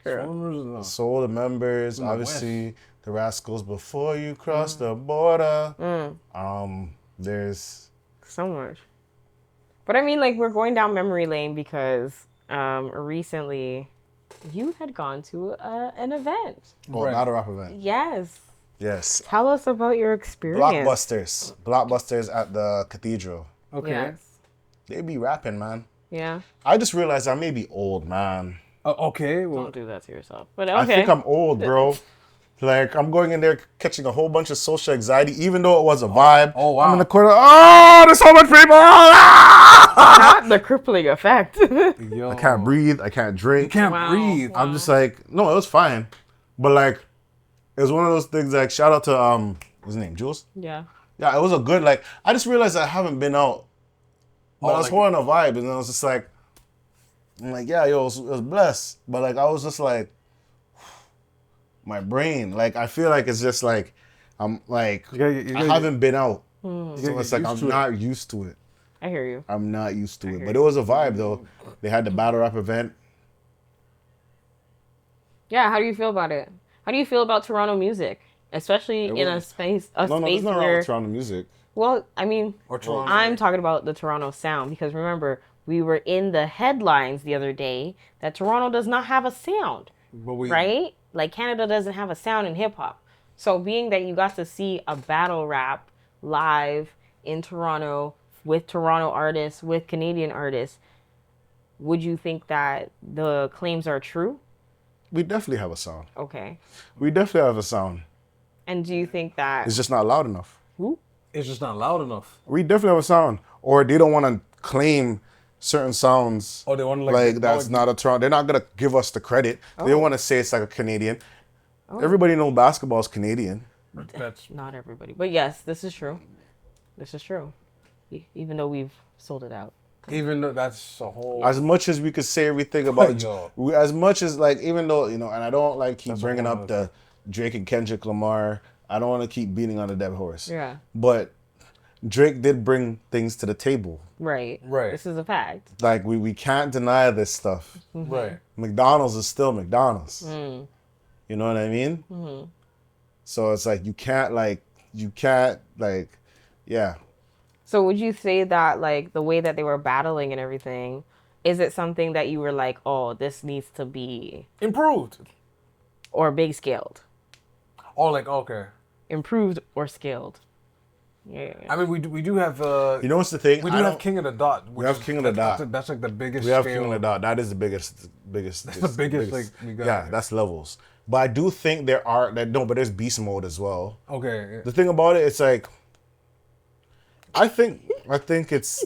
True. Soul the Members, obviously the Rascals Before You Cross the Border. There's So much. But I mean, like, we're going down memory lane because recently you had gone to an event. not a rap event. Yes. Yes. Tell us about your experience. Blockbusters at the Cathedral. Okay. Yes. They be rapping, man. Yeah. I just realized I may be old, man. Okay. Well, Don't do that to yourself. But okay. I think I'm old, bro. Like, I'm going in there catching a whole bunch of social anxiety, even though it was a vibe. Oh, wow. I'm in the corner. Oh, there's so much people. Not the crippling effect. yo. I can't breathe. I can't drink. You can't Wow. breathe. I'm just like, no, it was fine. But, like, it was one of those things, like, shout out to, what's his name, Jules? Yeah. Yeah, it was a good, like, I just realized I haven't been out. But I was like- holding a vibe, and I was just like, I'm like, yeah, yo, it was blessed. But, like, I was just like, my brain, like, I feel like it's just like, I'm like, You gotta I haven't been out. gotta So it's get like, used I'm to it. not used to it. I hear you. I'm not used to it. But it was a vibe, though. They had the battle rap event. Yeah, how do you feel about it? How do you feel about Toronto music? Especially in a space No, there's space nothing wrong where with Toronto music. well, I mean, Or Toronto. I'm talking about the Toronto sound because remember, we were in the headlines the other day that Toronto does not have a sound, But we, right? Like Canada doesn't have a sound in hip hop. So being that you got to see a battle rap live in Toronto with Toronto artists, with Canadian artists, would you think that the claims are true? We definitely have a sound. Okay. We definitely have a sound. And do you think that It's just not loud enough. It's just not loud enough. We definitely have a sound. Or they don't want to claim certain sounds. Oh, they want to Like that's not a Toronto. They're not gonna give us the credit. They don't want to say it's like a Canadian. Everybody knows basketball is Canadian. That's not everybody? But yes, this is true. This is true. Even though we've sold it out. even though that's a whole. As much as we could say everything about, Yo. as much as like, even though and I don't like keep That's a bringing whole up the Drake and Kendrick Lamar. I don't want to keep beating on the dead horse. Yeah. But Drake did bring things to the table. Right. Right. This is a fact. Like we can't deny this stuff. Right. McDonald's is still McDonald's. Mm. You know what I mean? Mm-hmm. So it's like you can't yeah. So would you say that like the way that they were battling and everything, is it something that you were like, oh, this needs to be Improved. or big scaled? Or like okay. Improved or scaled? Yeah. I mean, we do have. You know what's the thing? we do have King of the Dot. We have King of the Dot. That's like the biggest. We have scale. King of the Dot. That is the biggest. That's the biggest like we got. Yeah, that's levels. But I do think but there's beast mode as well. Okay. The thing about it, it's like, I think it's,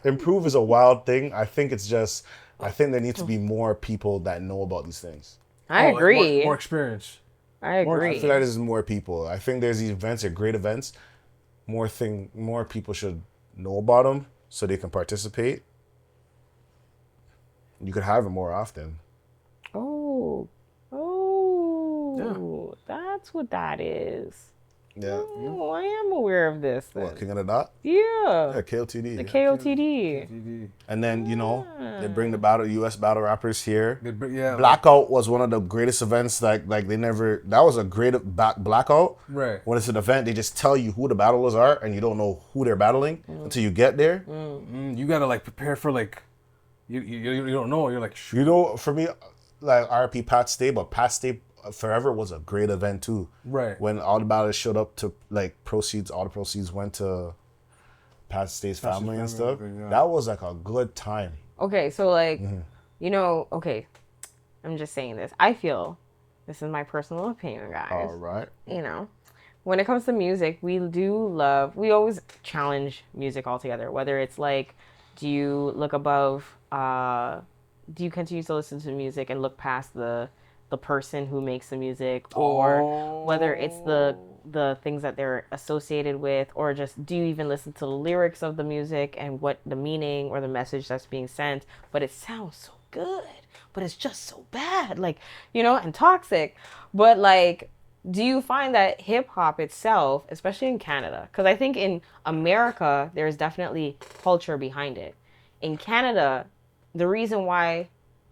improve is a wild thing. I think there needs to be more people that know about these things. I like, agree. more experience. I agree. I feel like there's more people. I think there's these events, are great events. More people should know about them so they can participate. You could have it more often. That's what that is. Yeah. Oh, I am aware of this. Then. What, King of the Dot? Yeah. Yeah, KOTD. The yeah. KOTD. And then, they bring the US battle rappers here. Yeah. Blackout was one of the greatest events. Like that was a great Blackout. Right. When it's an event, they just tell you who the battlers are, and you don't know who they're battling until you get there. You gotta like prepare for like, you don't know. You're like, shoot. You know, for me, like RP Pat Stay, but Pat Stay Forever was a great event too. Right. When all the battlers showed up to like proceeds, all the proceeds went to Pat Stay's family and stuff. Yeah. That was like a good time. Okay, so like, okay, I'm just saying this. I feel, this is my personal opinion, guys. All right. When it comes to music, we always challenge music altogether. Whether it's like, do you look above, do you continue to listen to music and look past the person who makes the music, or whether it's the things that they're associated with, or just do you even listen to the lyrics of the music and what the meaning or the message that's being sent? But it sounds so good, but it's just so bad, like, you know, and toxic. But like, do you find that hip hop itself, especially in Canada, because I think in America there's definitely culture behind it. In Canada, do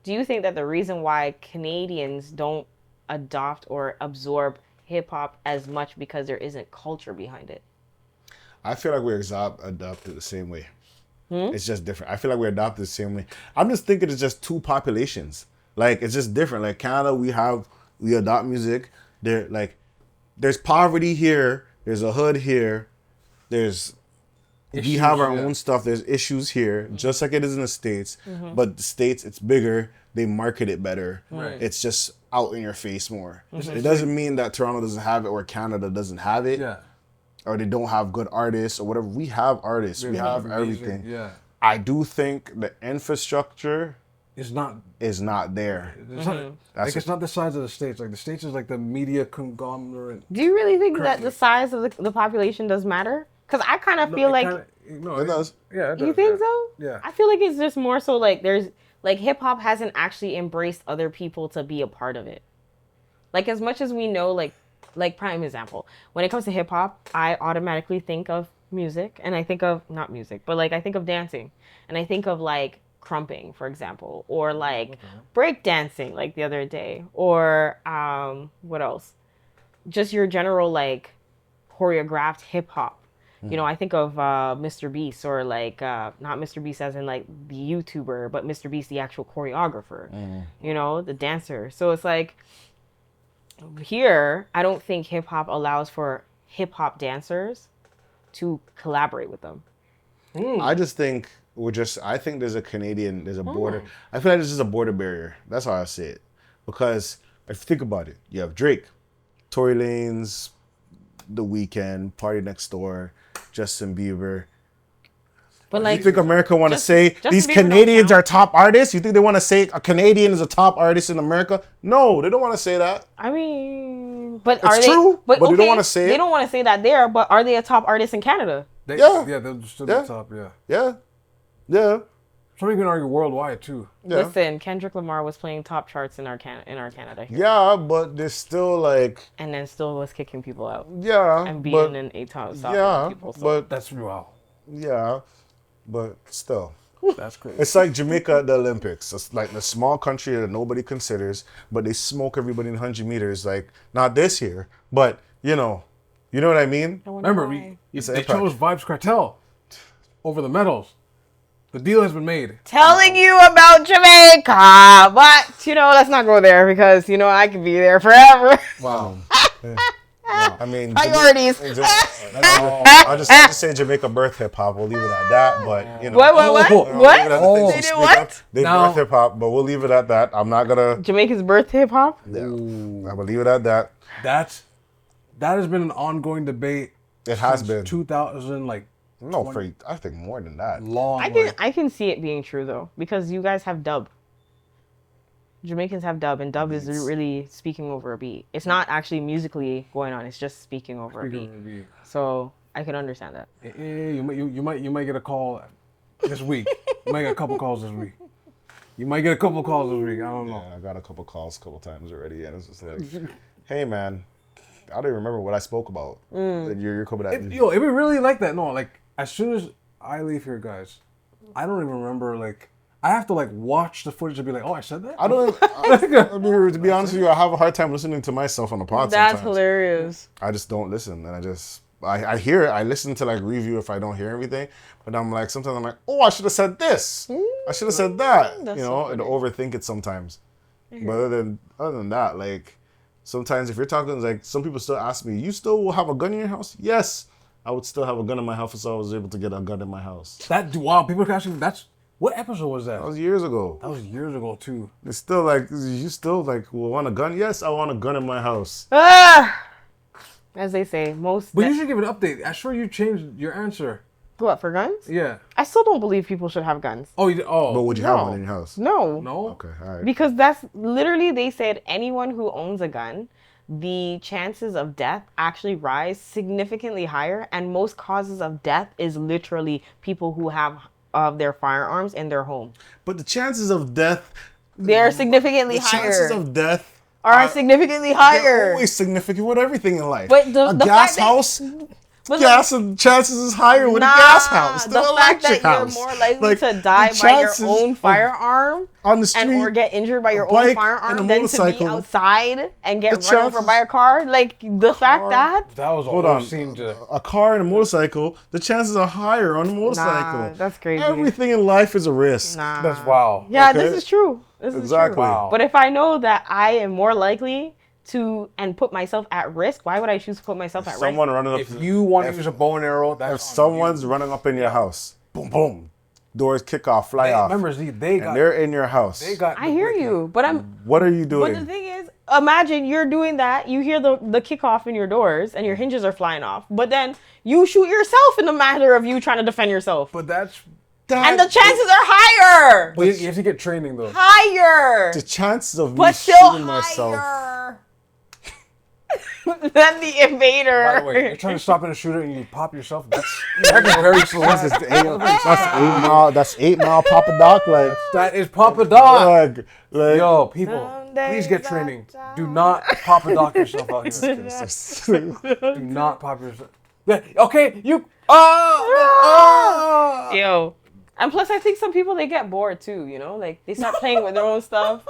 you think that the reason why Canadians don't adopt or absorb hip hop as much because there isn't culture behind it? I feel like we're adopted the same way. It's just different. I feel like we're adopted the same way. I'm just thinking it's just two populations. Like, it's just different. Like, Canada, we adopt music. There's poverty here. There's a hood here. We have our own stuff. There's issues here, just like it is in the States. But the States, it's bigger. They market it better. Right. It's just out in your face more. It doesn't mean that Toronto doesn't have it or Canada doesn't have it. Yeah. Or they don't have good artists or whatever. We have artists. We have everything. Yeah. I do think the infrastructure It's not. is not there. It's not, like, it's not the size of the States. Like, the States is like the media conglomerate. Do you really think that the size of the population does matter? Because I kind of feel like... It does. Yeah, it does. You think so? Yeah. I feel like it's just more so like there's... Like, hip-hop hasn't actually embraced other people to be a part of it. Like, as much as we know, like prime example, when it comes to hip-hop, I automatically think of music, and I think of... Not music, but, like, I think of dancing. And I think of, like... crumping, for example, or like break dancing, like the other day, or what else? Just your general like choreographed hip hop. You know, I think of Mr. Beast, or like not Mr. Beast as in like the YouTuber, but Mr. Beast, the actual choreographer. You know, the dancer. So it's like here, I don't think hip hop allows for hip hop dancers to collaborate with them. I just think I think there's a border. I feel like there's just a border barrier. That's how I see it. Because if you think about it, you have Drake, Tory Lanez, The Weeknd, Party Next Door, Justin Bieber. But like, you think America want to say Justin these Bieber Canadians are top artists? You think they want to say a Canadian is a top artist in America? No, they don't want to say that. I mean, but It's are they? true, but okay, they don't want to say it. They don't want to say that there, but are they a top artist in Canada? Yeah. Yeah, they're still the top, yeah. Yeah. Yeah. Some you can argue worldwide, too. Yeah. Listen, Kendrick Lamar was playing top charts in our Canada here. Yeah, but there's still like... And then still was kicking people out. Yeah. And being an 8-time stop people. So. But... That's wow. Yeah. But still. That's crazy. It's like Jamaica at the Olympics. It's like the small country that nobody considers, but they smoke everybody in 100 meters. Like, not this year, but, you know what I mean? Remember, It's they impact. chose Vibes Cartel over the medals. The deal has been made. Telling you about Jamaica, but, let's not go there because, I could be there forever. Wow. I mean, Priorities. I'll just say Jamaica birth hip hop. We'll leave it at that. But What? What? They did what? They birth hip hop, but we'll leave it at that. I'm not gonna. Jamaica's birth hip hop. Yeah, I'm gonna leave it at that. That has been an ongoing debate. It has since been 2000, like. No, I think more than that. Long. I can see it being true though, because you guys have dub. Jamaicans have dub, and dub is really speaking over a beat. It's not actually musically going on; it's just speaking over a beat. So I can understand that. You might get a call this week. You might get a couple calls this week. I don't know. Yeah, I got a couple calls a couple times already, and it's just like, hey man, I don't even remember what I spoke about. You're coming at me. It'd be really like that. No, like as soon as I leave here, guys, I don't even remember like. I have to like watch the footage and be like, oh, I said that? I don't. I mean, to be honest with you, I have a hard time listening to myself on the pod. That's sometimes. hilarious. I just don't listen, and I hear it. I listen to like review if I don't hear everything, but I'm like sometimes I'm like, oh, I should have said this. I should have said that. That's and overthink it sometimes. But other than that, like sometimes if you're talking, like some people still ask me, you still will have a gun in your house? Yes, I would still have a gun in my house if I was able to get a gun in my house. People can actually. What episode was that? That was years ago. That was years ago too. It's still like, you still like, want a gun? Yes, I want a gun in my house. As they say, most. But you should give an update. I'm sure you changed your answer. What, for guns? Yeah. I still don't believe people should have guns. Oh, But would you have one in your house? No. No. Okay, all right. Because that's literally, they said anyone who owns a gun, the chances of death actually rise significantly higher, and most causes of death is literally people who have their firearms in their home. But the chances of death They're significantly the chances higher. of death Are significantly they're higher. always significant with everything in life. But a the gas fact that- house, But gas and chances is higher with a gas house than the an fact electric that house. you're more likely Like, to the die by your chances own of- firearm on the street, or get injured by your own bike, and firearm a than to be motorcycle. outside and get The run over chances- by a car. Like the fact that That was a Hold whole on. scene to. A car and a motorcycle, the chances are higher on a motorcycle. Nah, that's crazy. Everything in life is a risk. Nah. That's wow. Yeah, Okay. this is true. This Exactly. is true. Wow. But if I know that I am more likely to and put myself at risk, why would I choose to put myself at Someone risk? running up. If you want to use a bow and arrow, that's If someone's running up in your house, boom, boom, doors kick off, fly off, Remember, Z, they and got. they're in your house. They got. I hear you, but What are you But doing? the thing is, imagine you're doing that. You hear the kickoff in your doors, and your hinges are flying off. But then you shoot yourself in the matter of you trying to defend yourself, But that's. and the chances are higher. But you have to get training though. Higher, The chances of me but still shooting myself. higher than the invader. By the way, you're trying to stop in a shooter and you pop yourself. That's very slow. That's 8 mile Papa Doc. Like, That is Papa Doc. like Yo, people, Some days please get I training. die. Do not Papa Doc yourself out here. Do not pop yourself. Yeah, okay, you. Oh! Yo. And plus, I think some people, they get bored too, you know? Like, they start playing with their own stuff.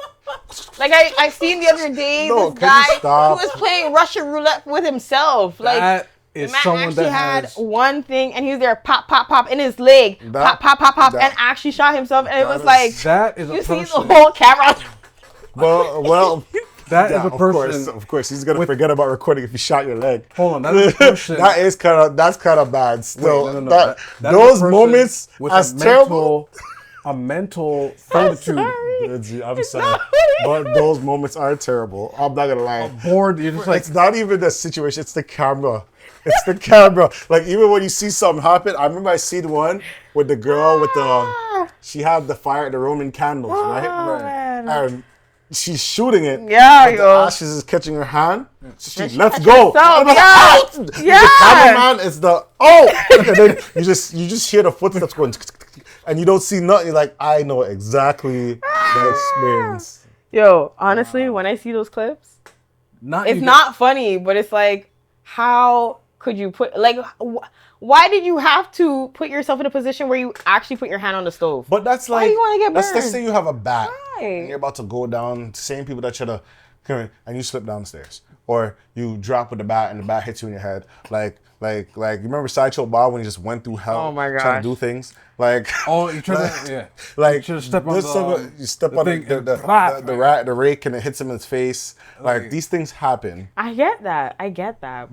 Like, I seen the other day, No, this can you guy stop? who was playing Russian roulette with himself. Like, That is the man someone actually that had has. one thing, and he was there, pop, pop, pop, in his leg. That- pop, pop, pop, pop, that- and actually shot himself. And it was is- like, That is a you see the person. whole camera. well, That is yeah, a person. Of course, he's gonna forget about recording if you shot your leg. Hold on, that is a person. That's kind of bad. Still, Wait, no. That, That is a those person moments with as a terrible. mental fortitude. I'm sorry, but those moments are terrible. I'm not gonna lie. Bored, you're just like, It's not even the situation. It's the camera. It's the camera. Like, even when you see something happen, I remember I seen one with the girl with she had the Roman candles, right? man. And she's shooting it. Yeah, but the yo. ashes is catching her hand. So she, she let's catch go. herself, I'm like, yeah. "Out!" Yeah. The cameraman is and then you just hear the footsteps going, and you don't see nothing. You're like, I know exactly the experience. Yo, honestly, when I see those clips, it's not funny, but it's like, how could you put, like, why did you have to put yourself in a position where you actually put your hand on the stove? But that's Why like, you wanna get let's burned? say you have a bat Right. and you're about to go down. Same people that should have come in, and you slip downstairs, or you drop with the bat and the bat hits you in your head. Like you remember Sideshow Bob when he just went through hell Oh my trying gosh. to do things like. Oh, you try to, yeah. Like, You should've stepped on there's the- you step the on thing and the rake and it hits him in his face. Like, Like- these things happen. I get that.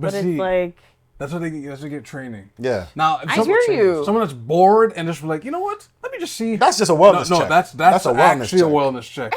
But see, it's like, That's what they get training. Yeah. Now, if I hear you. Someone that's bored and just like, you know what? Let me just see. That's just a wellness no, check. that's That's a wellness actually a check. wellness check.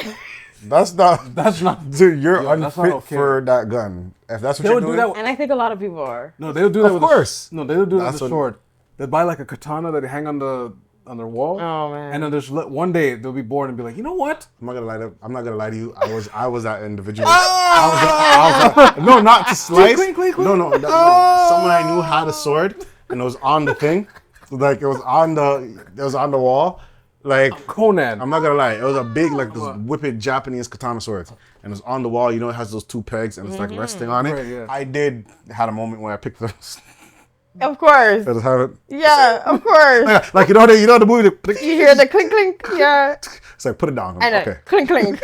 That's not. That's not. Dude, you're Yo, that's not unfit okay. for that gun. If that's what They you're would do doing. that. and I think a lot of people are. No, they'll do that. Of with course. No, they'll do that That's with a what- sword. They buy like a katana that they hang on their wall. Oh, man. And then there's one day they'll be bored and be like, you know what? I'm not gonna lie to you. I was that individual. Ah! No, not to slice. Clink, clink, clink. No. Someone I knew had a sword, and it was on the thing. Like, it was on the wall. Like, Conan. I'm not gonna lie, it was a big, like, this whipped Japanese katana sword, and it was on the wall. You know, it has those two pegs, and it's like resting on it. Right, yeah. I had a moment where I picked those. Of course. I just have it. Yeah, of course. Like, you know the movie. You hear the clink clink. Yeah. It's like, put it down. And Okay. clink clink.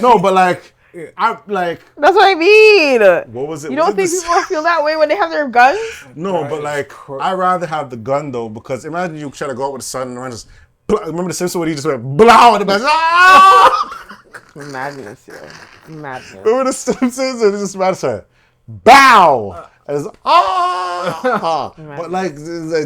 No, but like, I'm like, That's what I mean. what was it? You don't think people feel that way when they have their guns? No, That but is like, cr- I'd rather have the gun though, because imagine you try to go out with the sun and just. Remember the Simpsons when he just went blow and the best. Ah! Madness, yo. Madness. Remember the Simpsons and it just matters. Bow. And it's ah. But like,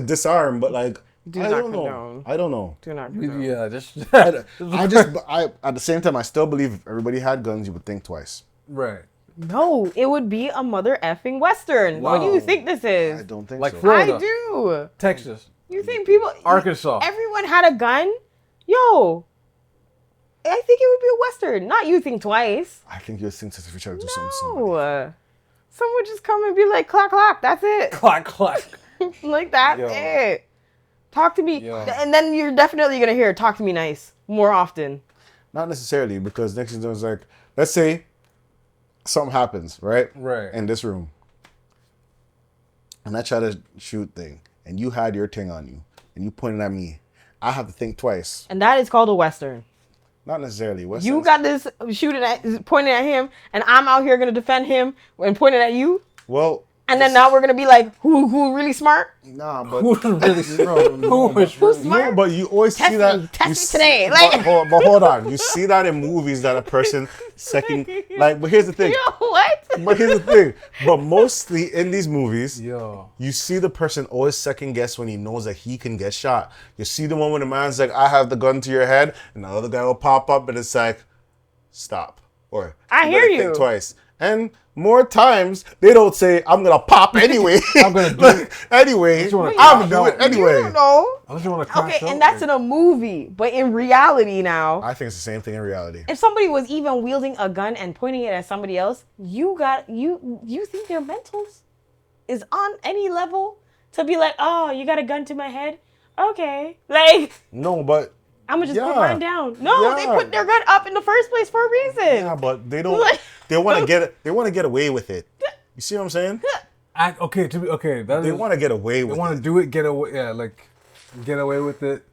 disarm. But like, Do I not don't know. condone. I don't know. Do not condone. Yeah, just I at the same time, I still believe if everybody had guns, you would think twice. right. No, it would be a mother effing Western. What do you Wow. think this I is? don't think Like so. Florida. I do. Texas, You think people... Arkansas. Everyone had a gun? Yo. I think it would be a Western. Not you think twice. I think you're thinking if you try to do something. to somebody. No. Someone would just come and be like, clack, clack. That's it. Clack clack. Like, that's Yo. it. Talk to me. Yo. And then you're definitely going to hear, talk to me nice more often. Not necessarily, because next thing is like, let's say something happens, right? Right. In this room. And I try to shoot thing, and you had your thing on you, and you pointed at me. I have to think twice. And that is called a Western. Not necessarily. What's You got this pointing at him, and I'm out here gonna defend him and pointing at you. Well. And then now we're gonna be like, who really smart? Nah, but Who's really strong? Who's smart? No, but you always see that. Test me today. Like, but hold on, you see that in movies that a person second. Like, but here's the thing. yo, what? But here's the thing. But mostly in these movies, Yo. you see the person always second guess when he knows that he can get shot. You see the one when the man's like, "I have the gun to your head," and the other guy will pop up, and it's like, "Stop," or I hear better you. think twice. And more times they don't say, "I'm gonna pop anyway." I'm gonna do it. Anyway. You wanna I'm gonna crash do it out. anyway. You know. Unless you want to crash Okay, out, and that's like- in a movie, but in reality now, I think it's the same thing in reality. if somebody was even wielding a gun and pointing it at somebody else, you think their mentals is on any level to be like, oh, you got a gun to my head? Okay. Like, No, but I'm gonna just put Yeah. mine down. No, they Yeah. put their gun up in the first place for a reason. yeah, but they don't. Like- They want to get. They want to get away with it. You see what I'm saying? Okay, that They is- want to get away They with want it. to do it, get away, get away with it.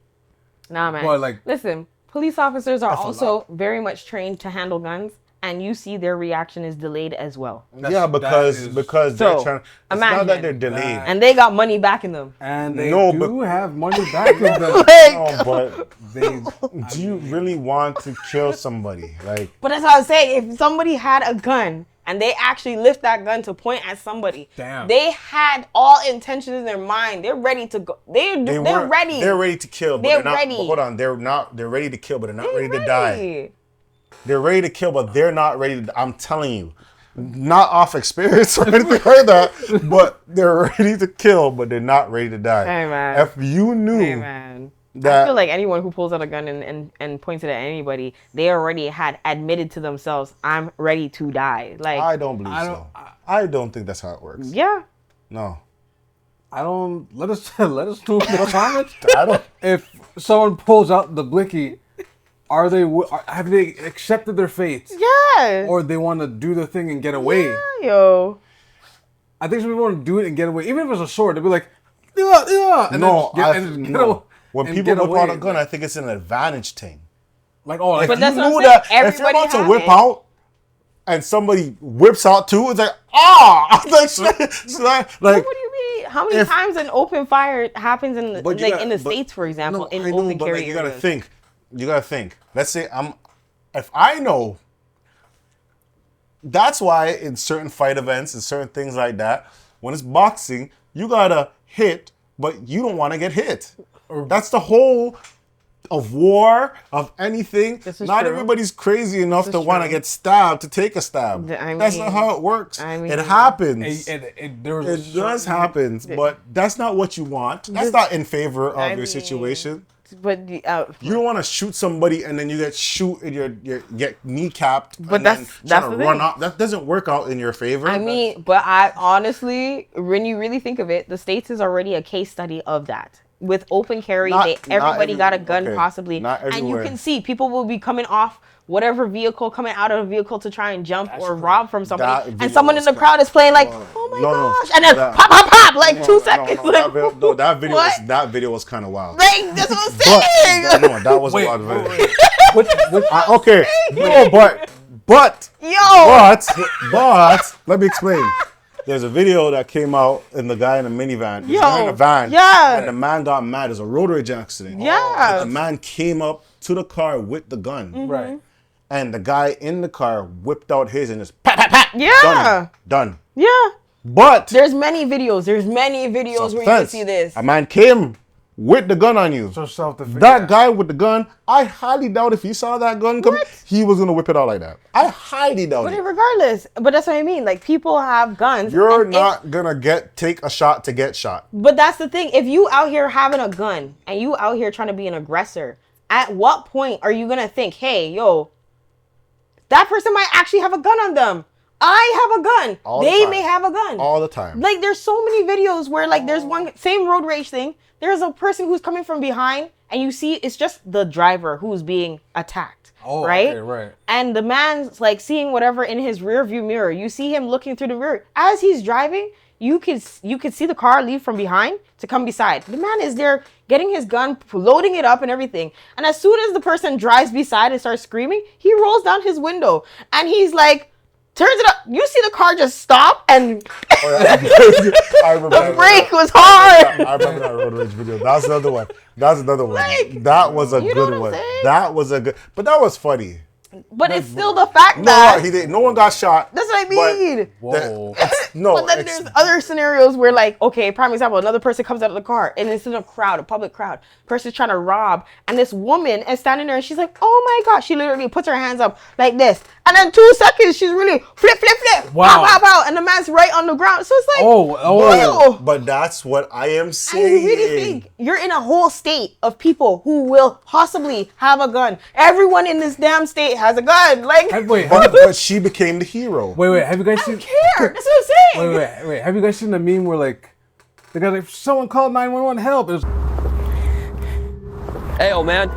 Nah, man. But, like- listen, police officers are That's a also very much trained to handle guns, and you see their reaction is delayed as well. Yeah, because that is- they're So, trying. It's imagine not that they're delayed. And they got money backing them. And they No, do but- have money back in them. No, but They, do you really want to kill somebody? Like, But that's what I was saying. If somebody had a gun and they actually lift that gun to point at somebody, Damn. they had all intentions in their mind. They're ready to go. They're weren't- ready. They're ready to kill, but They're they're not. ready. But hold on, they're not. They're ready to kill, but they're not They're ready to die. ready. They're ready to kill, but they're not ready to. I'm telling you, not off experience or anything like that, but they're ready to kill, but they're not ready to die. Hey, man. If you knew Hey, man. I that, feel like anyone who pulls out a gun and points it at anybody, they already had admitted to themselves, I'm ready to die. Like, I don't believe so. I don't think that's how it works. yeah. No, I don't. Let us know in the comments. I don't. If someone pulls out the blicky, have they accepted their fate, Yeah. or they want to do the thing and get away? Yeah, yo. I think some people want to do it and get away. Even if it's a sword, they'll be like, yeah, and No, no. When people whip out a gun, I think it's an advantage thing. Like, oh, like, But that's You what I'm know saying. that if you're Everybody about to have whip it. out and somebody whips out too, it's like, ah! Like, What do you mean? How many if- times an open fire happens in the, But you like gotta- in the but- States, for example, in I know, open but carry like, you gotta areas? think. You gotta think. Let's say if I know, that's why in certain fight events and certain things like that, when it's boxing, you gotta hit, but you don't want to get hit. That's the whole of war, of anything. This is Not true. everybody's crazy enough This to is want to true. get stabbed to take a stab. That's not mean- how it works. I mean- it happens. there was a It does certain- happen, but that's not what you want. That's not in favor of I your mean, situation. But You don't want to shoot somebody and then you get shoot and you get kneecapped. But and that's then try the to run thing. out. That doesn't work out in your favor. I mean, but I honestly, when you really think of it, the States is already a case study of that. With open carry, Not everybody got a gun okay, possibly. not And you everywhere. can see people will be coming off whatever vehicle, coming out of a vehicle to try and jump or rob from That somebody. video And someone in was the kinda- crowd is playing like, No, oh my no, gosh. And then that- pop, pop, pop, like 2 No, seconds. no, like, that video was kind of wild. like, that's what I'm But saying. no, that was Wait, a wild video. wait. Okay, no, but Yo. let me explain. There's a video that came out in the guy in a minivan. He's Yo, in a van. yeah. And the man got mad. There's a road rage accident. Yeah. But the man came up to the car with the gun. Mm-hmm. Right. And the guy in the car whipped out his and just pat, pat, pat. Yeah. Done. Yeah. But There's many videos. There's many videos where you can self-defense. see this. A man came with the gun on you. So self-defense. That guy with the gun, I highly doubt if he saw that gun come, What? he was gonna whip it out like that. I highly doubt But it. regardless, but that's what I mean. Like, people have guns. You're and not gonna take a shot to get shot. But that's the thing. If you out here having a gun and you out here trying to be an aggressor, at what point are you gonna think, hey, yo, that person might actually have a gun on them? I have a gun. All the They time. may have a gun. All the time. Like, there's so many videos where, like, there's one same road rage thing. There's a person who's coming from behind, and you see it's just the driver who's being attacked. right? Okay, right. And the man's like seeing whatever in his rear view mirror. You see him looking through the rear. As he's driving, you could see the car leave from behind to come beside. The man is there getting his gun, loading it up and everything. And as soon as the person drives beside and starts screaming, he rolls down his window and he's like, turns it up. You see the car just stop and I remember the brake was hard. I remember that road rage video. That's another one. Like, that was a you know good what I'm one. saying? That was a good. But that was funny. But it's still the fact No, that he didn't. No one got shot. that's what I but mean. Whoa. No, But then there's other scenarios where, like, okay, prime example, another person comes out of the car and it's in a crowd, a public crowd. Person's trying to rob, and this woman is standing there and she's like, oh my God. She literally puts her hands up like this. And then 2 seconds, she's really flip. Wow. Pow, pow, pow. And the man's right on the ground. So it's like, Oh. But that's what I am I saying. really think you're in a whole state of people who will possibly have a gun. Everyone in this damn state has a gun. Like, But she became the hero. Wait, have you guys I seen? don't care. That's what I'm saying. Wait. Have you guys seen the meme where like the guy's like, someone called 911 help? It was, Hey, old man,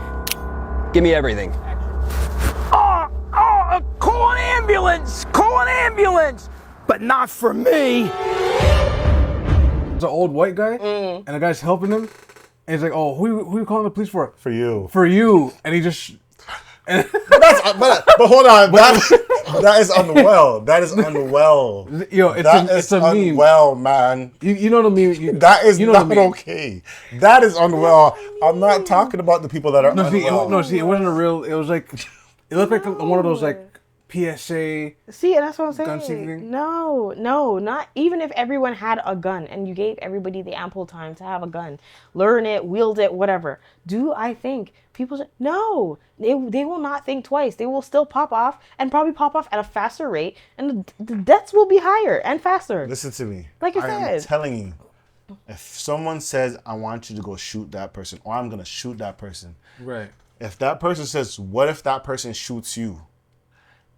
give me everything. Call an ambulance, but not for me. it's an old white guy, and the guy's helping him, and he's like, oh, who you calling the police for? For you. For you, and he just. But hold on. That is unwell. That is unwell. Yo, it's a meme. Unwell, man. You know the meme. That is you know not the meme. okay. That is unwell. I'm not talking about the people that are unwell. See, it wasn't a real. It was like, it looked like one of those like PSA. See, and that's what I'm Gun saying. seeking? No, not even if everyone had a gun and you gave everybody the ample time to have a gun, learn it, wield it, whatever. Do I think people should? No, they will not think twice. They will still pop off and probably pop off at a faster rate, and the deaths will be higher and faster. Listen to me. Like you I am said. telling you, if someone says, I want you to go shoot that person, or I'm going to shoot that person, Right. if that person says, what if that person shoots you?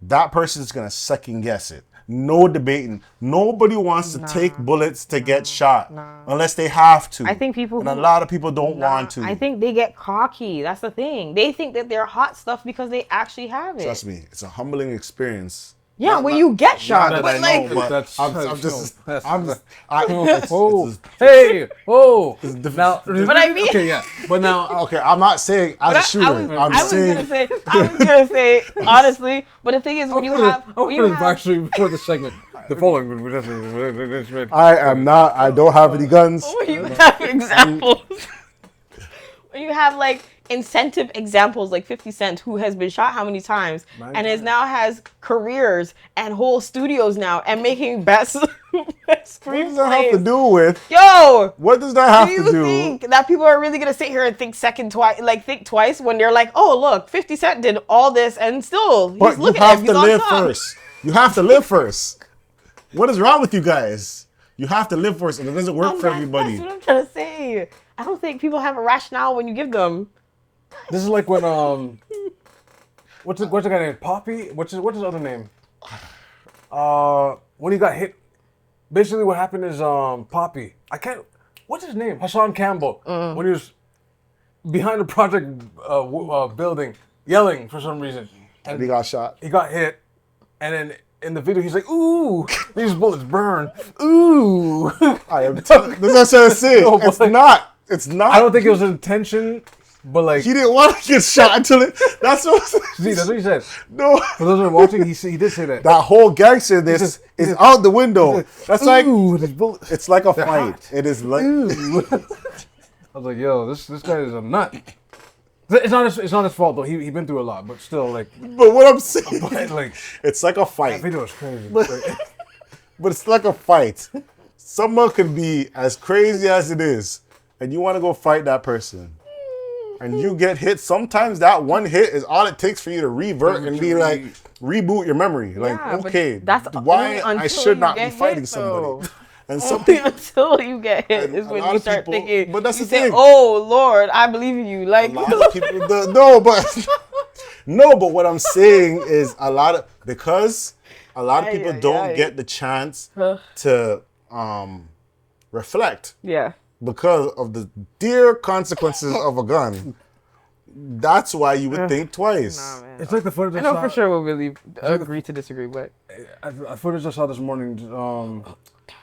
That person's going to second guess it. No debating. Nobody wants to take bullets to get shot unless they have to. I think people and a who- lot of people don't want to. I think they get cocky. That's the thing. They think that they're hot stuff because they actually have it. Trust me, it's a humbling experience. Yeah, when you get shot, Not but that I like, know, but That's- I'm that's- just, no, that's- I'm just, Whoa. it's Hey. Whoa. different. Now. But I mean- Okay, yeah. But now. okay, I'm not saying as a shooter. I was saying gonna say honestly, but the thing is when you have Actually, before the segment, the following. I am not. I don't have any guns. when you have examples, when you have like incentive examples like 50 Cent, who has been shot how many times and is now has careers and whole studios now and making best What does that have to screenplays. do with? Yo, What does that have do to you do? think that people are really gonna sit here and think think twice when they're like, oh look, 50 Cent did all this and still he's But you looking at have him, to he's on live top. first. You have to live first. What is wrong with you guys? You have to live first, and it doesn't work for everybody. That's what I'm trying to say. I don't think people have a rationale when you give them. This is like when what's the guy named Poppy? What's his other name? When he got hit. Basically, what happened is Poppy. What's his name? Hassan Campbell. When he was behind the project building, yelling for some reason, And he got shot. he got hit, and then in the video he's like, "Ooh, these bullets burn. Ooh." I am. That's what I'm trying to say. No, It's but- not. It's not. I don't think it was intention, but like, He didn't want to get shot until it. That's what. see, that's what he said. No. For those who are watching, he did say that. That whole gangster this is out the window. That's like Ooh, these bullets. it's like a They're fight. hot. It is like Ooh. I was like, yo, this guy is a nut. It's not his fault though. He been through a lot, but still, like, but what I'm saying like it's like a that fight. video was crazy. But it's like a fight. Someone can be as crazy as it is, and you want to go fight that person. And you get hit. Sometimes that one hit is all it takes for you to revert and be like, reboot your memory. Like, Yeah, but okay, that's why only I until should you not be get fighting hit, somebody. though. And some Only people, until you get hit And is a when lot you of start people- thinking. but that's you the say, thing. "Oh Lord, I believe in you." Like, a lot of people, no, but what I'm saying is because a lot of people don't get the chance to reflect yeah. because of the dear consequences of a gun. That's why you would think twice. Nah, man. It's like the footage I know for sure we'll really agree to disagree, but A footage I saw this morning,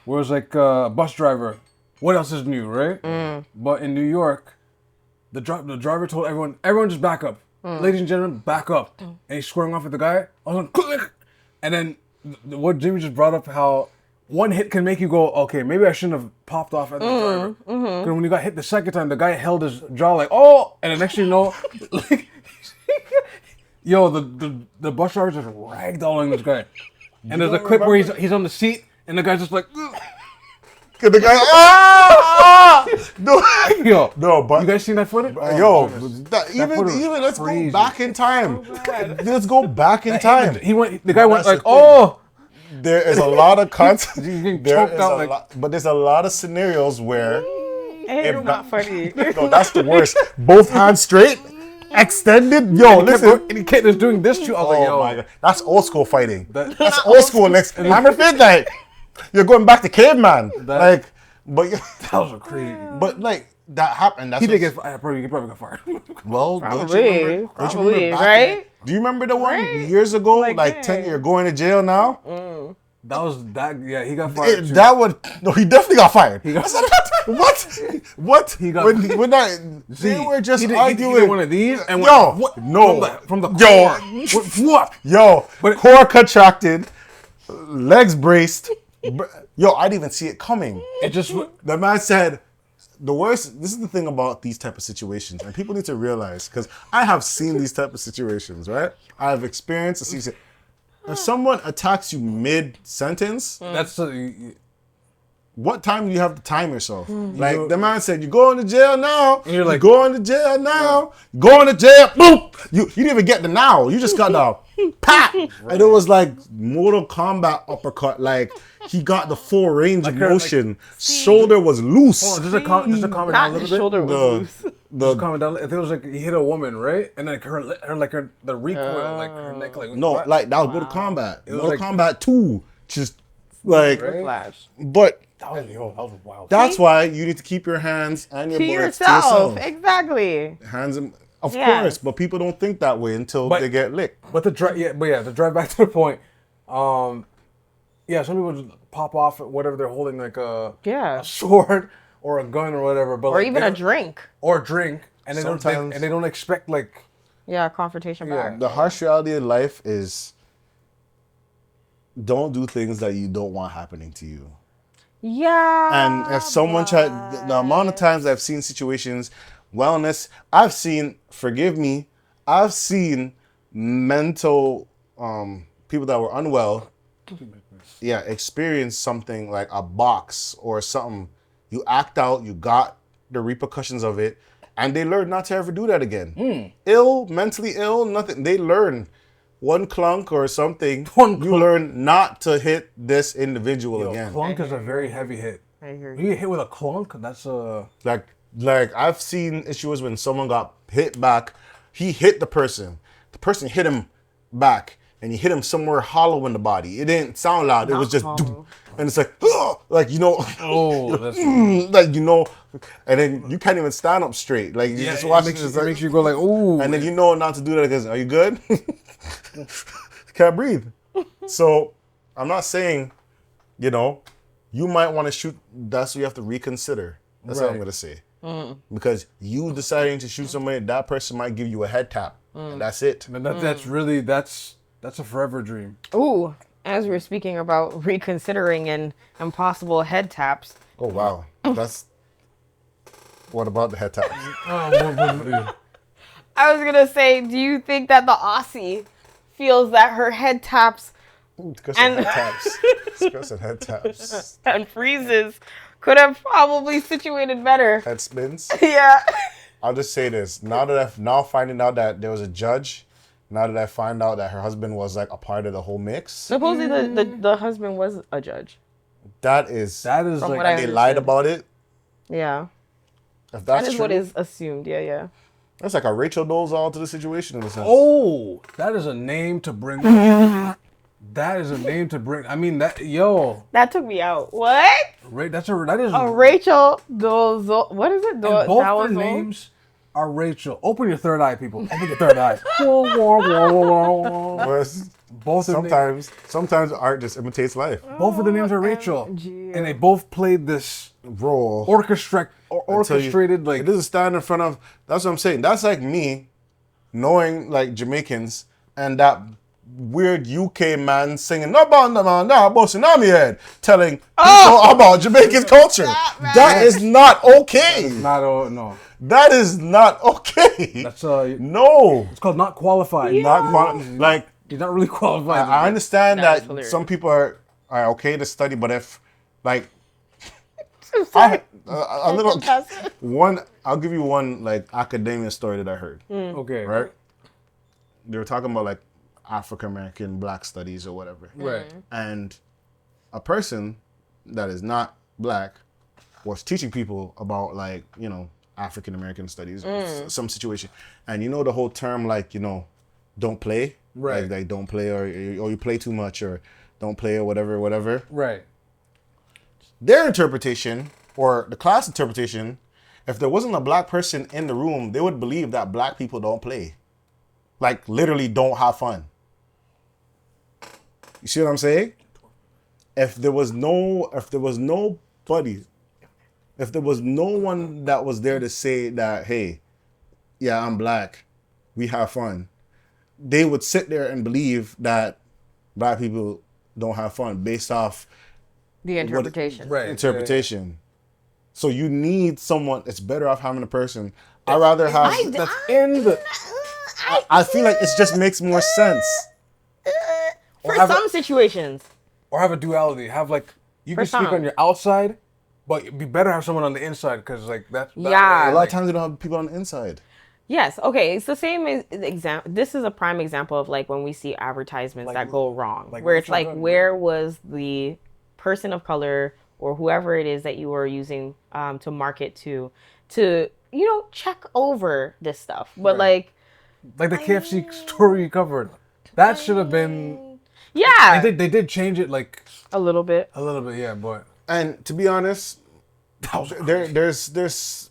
where it was like a bus driver. What else is new, right? But in New York, the driver told everyone just back up. Ladies and gentlemen, back up. And he's squaring off with the guy. I was like, click. And then what Jimmy just brought up, how one hit can make you go, okay, maybe I shouldn't have popped off at the driver. Because when you got hit the second time, the guy held his jaw like, oh! And the next thing you know, like, yo, the bus driver's just ragdolling this guy. And there's a clip where he's on the seat, and the guy's just like, ugh. The guy, no, but You guys seen that footage? Even let's go back in time. Let's go back in time. The guy went like, oh! There is a lot of content. But there's a lot of scenarios where it's not funny. no, that's the worst. Both hands straight, extended. Yo, listen. And he kept just doing this too. I was like, yo. My God. That's old school fighting. That's old school. Next hammer fit, like you're going back to caveman. That was crazy. But like that happened. That's He probably got fired. Well, Probably, right? Do you remember the one years ago? Like 10 years, going to jail now? Yeah, he got fired. He definitely got fired. What? He got when they were just arguing. He did one of these and from the core. What? Yo, core contracted, legs braced. Yo, I didn't even see it coming. The man said, the worst, this is the thing about these type of situations, and people need to realize, because I have seen these type of situations, right? I have experienced a situation. If someone attacks you mid-sentence, what time do you have to time yourself? Like, the man said, you're going to jail now. And you're like, going to jail now. Going to jail. Boom. You didn't even get the now. You just got the pop. Right. And it was like Mortal Kombat uppercut. Like, he got the full range of motion. Shoulder was loose. Hold on, just to calm it down a little bit. Shoulder was loose. Just calm it down. If it was like he hit a woman, right? And like the recoil, like her neck, like no, like that was Mortal Kombat. Mortal Kombat 2. Just like Flash. But that was wild. That's why you need to keep your hands and your bullets to yourself. Exactly. Hands, of course, but people don't think that way until they get licked. But to drive back to the point, some people just pop off at whatever they're holding, like a sword or a gun or whatever, but or even a drink. And they don't expect like confrontation back. The harsh reality of life is don't do things that you don't want happening to you. Yeah. And if someone tried, the amount of times I've seen situations, wellness, I've seen mental people that were unwell, experience something like a box or something. You act out, you got the repercussions of it, and they learn not to ever do that again. Mentally ill, nothing. They learn one clunk or something. You learn not to hit this individual again. Clunk is a very heavy hit. I hear you. You get hit with a clunk, that's a... Like I've seen issues when someone got hit back. He hit the person hit him back, and he hit him somewhere hollow in the body. It didn't sound loud. It was just, and it's like, like and then you can't even stand up straight. Like you just watch it. It makes you go like, ooh. And then you know not to do that because, are you good? Can't breathe. So I'm not saying, you might want to shoot. That's what you have to reconsider. That's what I'm gonna say. Because you deciding to shoot somebody, that person might give you a head tap. And that's it. And that's really that's a forever dream. Ooh, as we were speaking about reconsidering and impossible head taps. Oh wow, what about the head taps? I was gonna say, do you think that the Aussie feels that her head taps and head taps and freezes could have probably situated better? Head spins? Yeah. I'll just say this. Now finding out that there was a judge, now that I find out that her husband was like a part of the whole mix. Supposedly the husband was a judge. That is from like they lied about it. Yeah. If that is true, what is assumed. Yeah. That's like a Racheal Dolezal to the situation in a sense. Oh, that is a name to bring. That is a name to bring. I mean, that took me out. What? That is a Racheal Dolezal. What is it? Both their names are Racheal. Open your third eye, people. Open your third eye. Both of Sometimes art just imitates life. both of the names are Racheal, and they both played this Role. orchestrated like. It doesn't stand in front of. That's what I'm saying. That's like me knowing like Jamaicans and that weird UK man singing no banda man, nah, bossing on me head, telling people about Jamaican culture. That is not okay. No. That is not okay. That's no. It's called not qualified. Like He's not really qualified. I understand that hilarious. some people are okay to study, but if like a little one, I'll give you one like academia story that I heard. Okay. Right? They were talking about like African American Black studies or whatever. Right. And a person that is not Black was teaching people about like, you know, African American studies or some situation. And you know the whole term like, you know, don't play? Right. Like don't play or you play too much or don't play or whatever. Right. Their interpretation or the class interpretation, if there wasn't a Black person in the room, they would believe that Black people don't play. Like literally don't have fun. You see what I'm saying? If there was no one that was there to say that, hey, yeah, I'm Black, we have fun, they would sit there and believe that Black people don't have fun based off The interpretation. Right. interpretation. So you need someone. It's better off having a person. I'd rather have. That's in the. I feel like it just makes more sense. For have some situations. Or have a duality. Have like you For can speak some. on your outside, but it'd be better to have someone on the inside because like that's Yeah. A lot of times you don't have people on the inside. Yes. Okay. It's the same example. This is a prime example of like when we see advertisements that go wrong, like where it's Racheal like, Gunn. where was the person of color or whoever it is that you are using to market to check over this stuff. But like the KFC story you covered. That should have been. yeah, They did change it like a little bit. a little bit, yeah, but And to be honest, there's.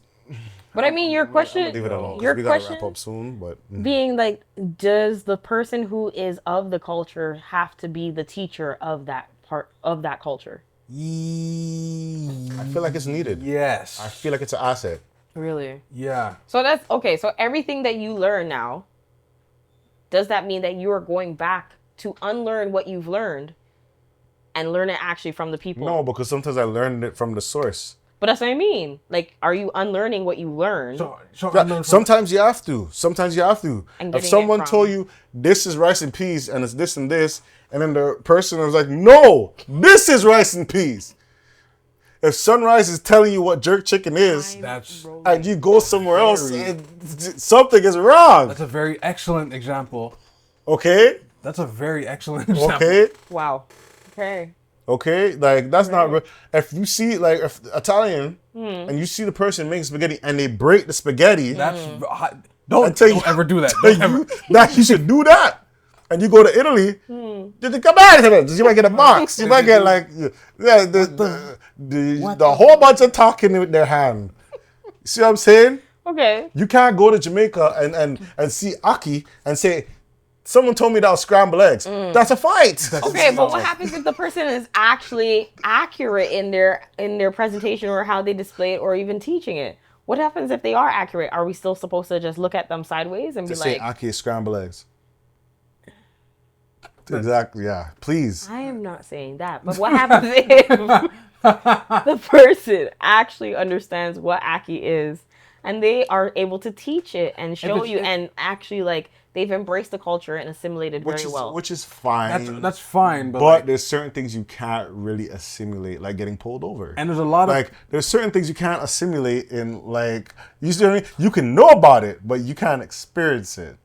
But I mean, your question, Leave it alone. 'Cause your we gotta question wrap up soon, but being like, does the person who is of the culture have to be the teacher of that part of that culture? I feel like it's needed. yes, I feel like it's an asset. Really? yeah. So that's okay. So everything that you learn now, does that mean that you are going back to unlearn what you've learned and learn it actually from the people? No, because sometimes I learned it from the source. But that's what I mean. Like, are you unlearning what you learned? So Yeah, sometimes you have to. And If getting someone it from- told you this is rice and peas and it's this and this, and then the person was like, no, this is rice and peas. If Sunrise is telling you what jerk chicken is, that's and you go somewhere else, something is wrong. a very excellent example. Okay? That's a very excellent example. Okay? Wow. Okay. Okay? Like, that's not real. If you see, like, if Italian, and you see the person making spaghetti, and they break the spaghetti, That's I don't tell you- ever do that. tell Don't ever. you that you should do that. And you go to Italy, you come back to it. You might get a box. You might get like the whole bunch of talking with their hand. See what I'm saying? Okay. You can't go to Jamaica and see Aki and say, someone told me that was scrambled eggs. That's a fight. Okay, but what happens if the person is actually accurate in their presentation or how they display it or even teaching it? What happens if they are accurate? Are we still supposed to just look at them sideways and be Just say like, Aki is scrambled eggs. Exactly, yeah. Please. I am not saying that. But what happens if the person actually understands what Aki is and they are able to teach it and show you and actually like they've embraced the culture and assimilated very well. Which is fine. That's fine, but, But there's certain things you can't really assimilate, like getting pulled over. and there's a lot of Like, there's certain things you can't assimilate in, like, you see what I mean? You can know about it, but you can't experience it.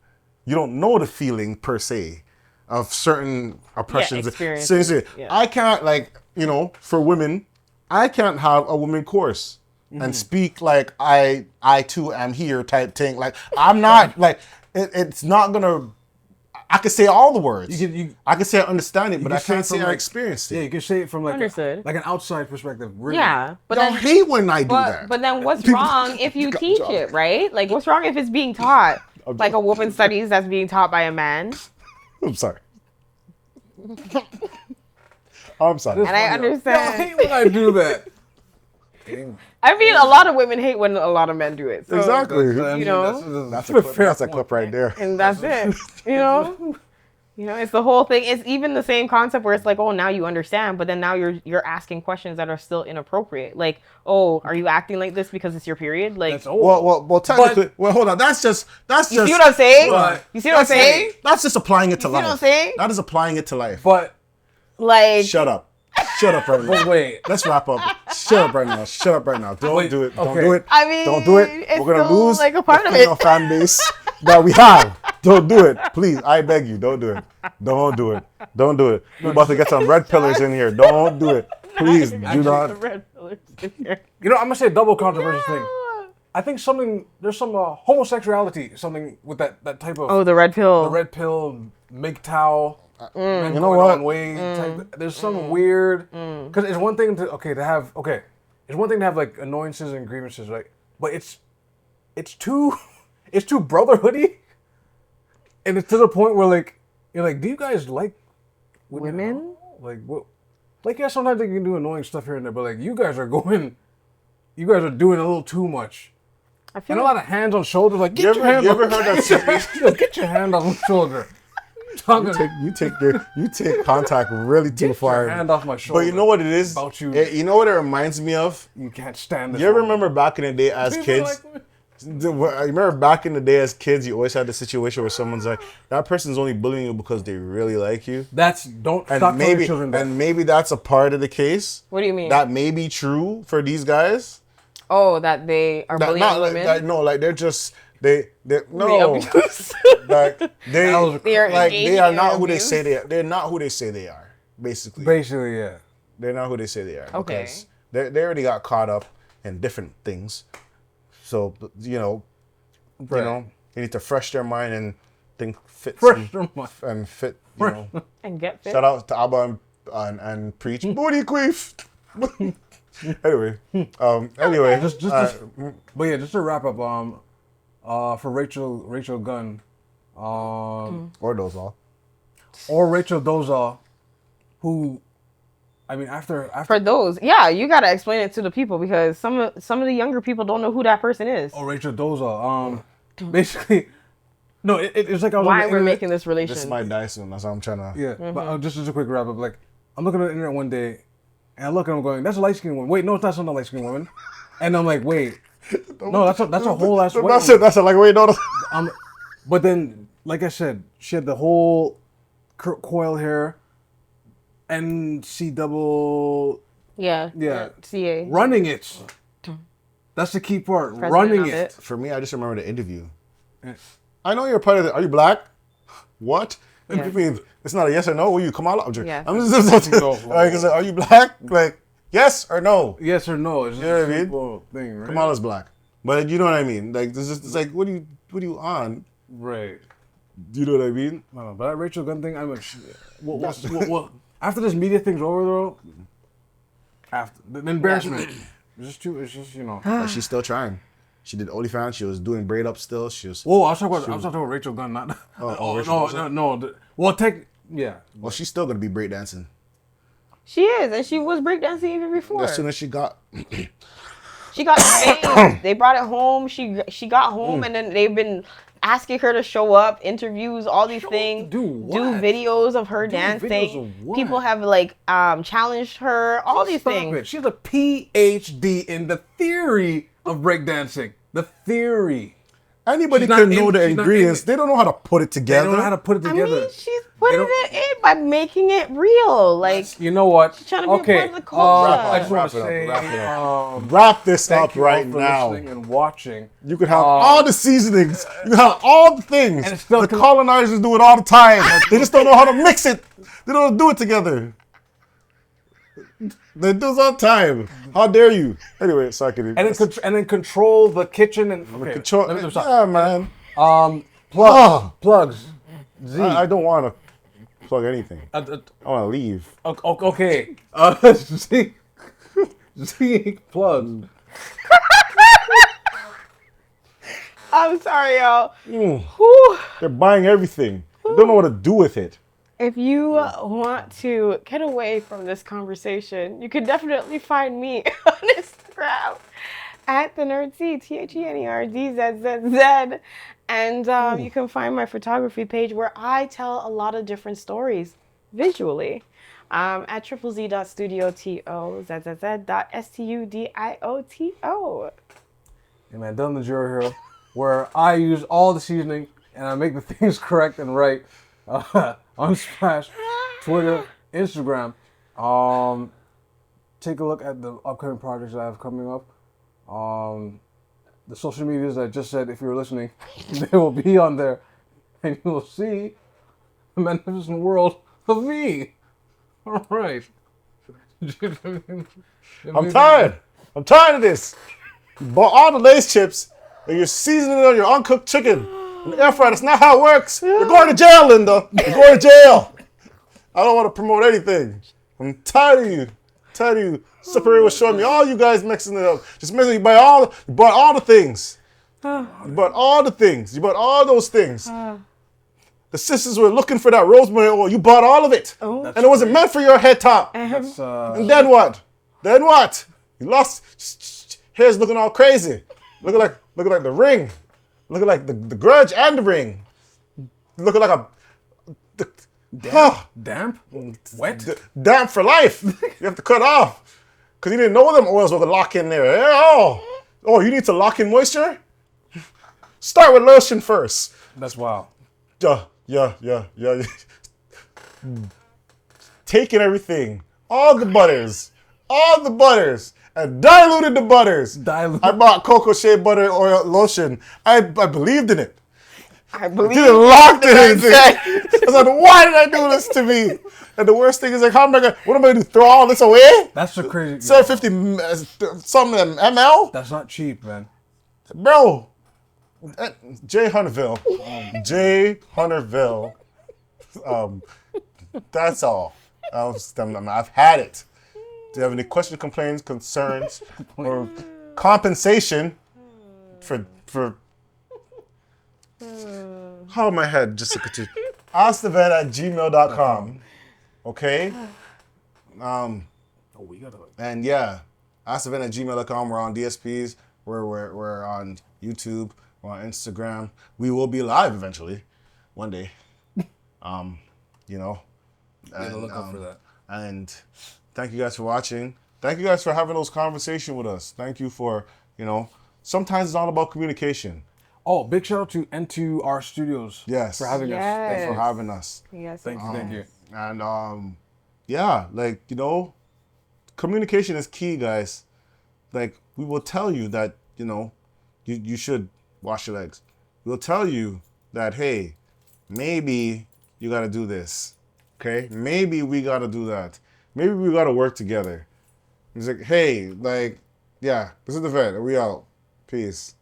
You don't know the feeling, per se, of certain oppressions. experiences, So, yeah. I can't, like, for women, I can't have a women course and speak like I too am here type thing. Like, I'm not, like, it's not gonna, I can say all the words. You I can say I understand it, but I can say can't it say from, I like- experienced it. Yeah, you can say it from like Understood. like an outside perspective. Really. Yeah, but Y'all then hate when I do that. but then what's wrong if you teach it, right? Like what's wrong if it's being taught like a woman studies that's being taught by a man? I'm sorry. I'm sorry. And I Y'all understand. hate when I do that. I mean, a lot of women hate when a lot of men do it. So, Exactly. You know, That's a clip right there. and that's it. You know, it's the whole thing. It's even the same concept where it's like, oh, now you understand, but then now you're asking questions that are still inappropriate. Like, oh, are you acting like this because it's your period? Like, That's old. Well, technically, hold on. That's just. you see what I'm saying? Right. You see what I'm saying? That's just applying it to see life. what I'm saying? That is applying it to life. But Like, Shut up. Shut up right now. but wait. Let's wrap up. Shut up right now. Shut up right now. Don't Wait, do it. Don't okay. do it. I mean, don't do it. it's We're gonna still, lose like, a part the of it. female fan base that we have. Don't do it, please. I beg you. Don't do it. Don't do it. Don't do it. We're about to get some red pillars in here. Don't do it. Please do the not. red pillars in here. You know, I'm gonna say a double controversial thing. I think there's some homosexuality, something with that type of Oh, the red pill. the red pill, MGTOW, men You know going what? on way type. There's some weird because it's one thing to have like annoyances and grievances, right? But it's too brotherhoody, and it's to the point where like you're like, do you guys like Women? Like what? Like yeah, sometimes they can do annoying stuff here and there, but like you guys are doing a little too much. I feel And a like lot of hands on shoulders, like You ever heard that series? get your hand on my shoulder. You take contact really too far. Your hand off my shoulder. But you know what it is? About you. You know what it reminds me of? You can't stand this. You ever woman. remember back in the day as People kids? like me. I remember back in the day as kids, you always had the situation where someone's like, that person's only bullying you because they really like you. Don't And stop telling maybe, your children that. and maybe that's a part of the case. What do you mean? That may be true for these guys. Oh, that they are bullying Not like women? that. No, like they're just no. abuse. Like they That was- They are like they engaging are in not who they abuse? say they are. They're not who they say they are. Basically, Basically, yeah. they're not who they say they are. Okay. Because they already got caught up in different things. So Right. they need to fresh their mind and think fit Fresh some- their mind. and fit. You know, And get fit. shout out to Abba and preach booty queef. Anyway, Just but yeah, just to wrap up, for Rachel Gunn, or those all. or Rachel Dolezal, who, I mean, after For those, yeah, you gotta explain it to the people because some of the younger people don't know who that person is. Rachel Dolezal, basically, no, it's like I was on Why the we're internet- making this relation? This might die soon. That's what I'm trying to. Yeah, but just as a quick wrap up, like I'm looking at the internet one day, and I look and I'm going, "That's a light skinned woman." Wait, no, that's not a light skinned woman. And I'm like, "Wait, no, that's a whole ass white That's woman." it. That's it. Like wait, no. But then, like I said, she had the whole coil hair, NC Yeah. Yeah. CA. running it. That's the key part. President running of it. For me, I just remember the interview. I know you're part of the. Are you black? What? Yeah. I mean, it's not a yes or no. Will you come out? I'm just. Yeah. I'm just like, is it, are you black? Like, yes or no? Yes or no? It's just You know what a I mean? simple thing, right? Kamala's black, but you know what I mean. Like, it's like, what are you on? Right. Do you know what I mean? No, but that Rachel Gunn thing, I'm like, well, after this media thing's over, though, after the embarrassment, it's just But she's still trying. She did OnlyFans. She was doing braid up still. She was. Whoa, I was talking about Rachel Gunn, not. Rachel no. Well, yeah. Well, she's still gonna be breakdancing She is, and she was breakdancing even before. as soon as she got. She got famous. They brought it home. She got home, and then they've been asking her to show up, interviews, all these things, do what? videos of her videos dancing. of what? People have like challenged her, all these Stop things. it. She's a PhD in the theory of breakdancing. The theory. Anybody She's not can in- know the she's not ingredients. in it. They don't know how to put it They together. don't know how to put it I together. mean, she's putting don't- it in by making it real. Like, You know what? trying to be a okay. part of the culture. I just want Wrap it to up, say, wrap it up. thank Wrap this you up all right for now. listening and watching. You could have all the seasonings. You can have all the things. And it's still The com- colonizers do it all the time. They just don't know how to mix it. They don't do it together. They do it all the time. How dare you? Anyway, sorry, kidding. And then control the kitchen and okay. Control. Let me stop. Yeah, man. Plugs. Z. I don't want to plug anything. I want to leave. Okay. Z plugged. I'm sorry, y'all. They're buying everything. They don't know what to do with it. If you want to get away from this conversation, you can definitely find me on Instagram at the NerdZ, TheNerdZZZ. And you can find my photography page where I tell a lot of different stories visually at ZZZ.studio. Hey man, Dylan the Jury Hero, where I use all the seasoning and I make the things correct and right. On Splash, Twitter, Instagram. Take a look at the upcoming projects that I have coming up. The social medias I just said, if you're listening, they will be on there. And you will see the magnificent world of me. All right. I'm tired. I'm tired of this. You bought all the Lay's chips and you're seasoning it on your uncooked chicken. In the air fryer, that's not how it works. You're going to jail, Linda. You're going to jail. I don't want to promote anything. I'm tired of you. Superior was showing me all you guys mixing it up. Just mixing. You bought all the things. You bought all the things. You bought all those things. The sisters were looking for that rosemary oil. You bought all of it. And it wasn't meant for your head top. And then what? You lost. Hair's looking all crazy. Looking like the Ring. Looking like the Grudge and the Ring. Looking like Damp? Wet? Damp for life. You have to cut off. Because you didn't know them oils were going to lock in there. Oh, you need to lock in moisture? Start with lotion first. That's wild. Yeah. Taking everything, all the butters, and diluted the butters. I bought cocoa shea butter oil lotion. I believed in it. I believe Didn't lock it in. I was like, why did I do this to me? And the worst thing is like, what am I gonna do? Throw all this away? That's the crazy. 750 something ml? That's not cheap, man. Bro. Jay Hunterville. That's all. I've had it. Do you have any questions, complaints, concerns, or compensation for how my head just look at you. AskTheVet@gmail.com. Okay? And yeah, AskTheVet@gmail.com. We're on DSPs. We're on YouTube. We're on Instagram. We will be live eventually, one day. And, look out for that. And thank you guys for watching. Thank you guys for having those conversations with us. Thank you for, sometimes it's all about communication. Oh, big shout out to N2R Studios. Yes. For having us. Thanks for having us. Yes. Thank you. And communication is key, guys. Like, we will tell you that, you should wash your legs. We'll tell you that, hey, maybe you got to do this. Okay? Maybe we got to do that. Maybe we got to work together. It's like, hey, this is the vet. We out. Peace.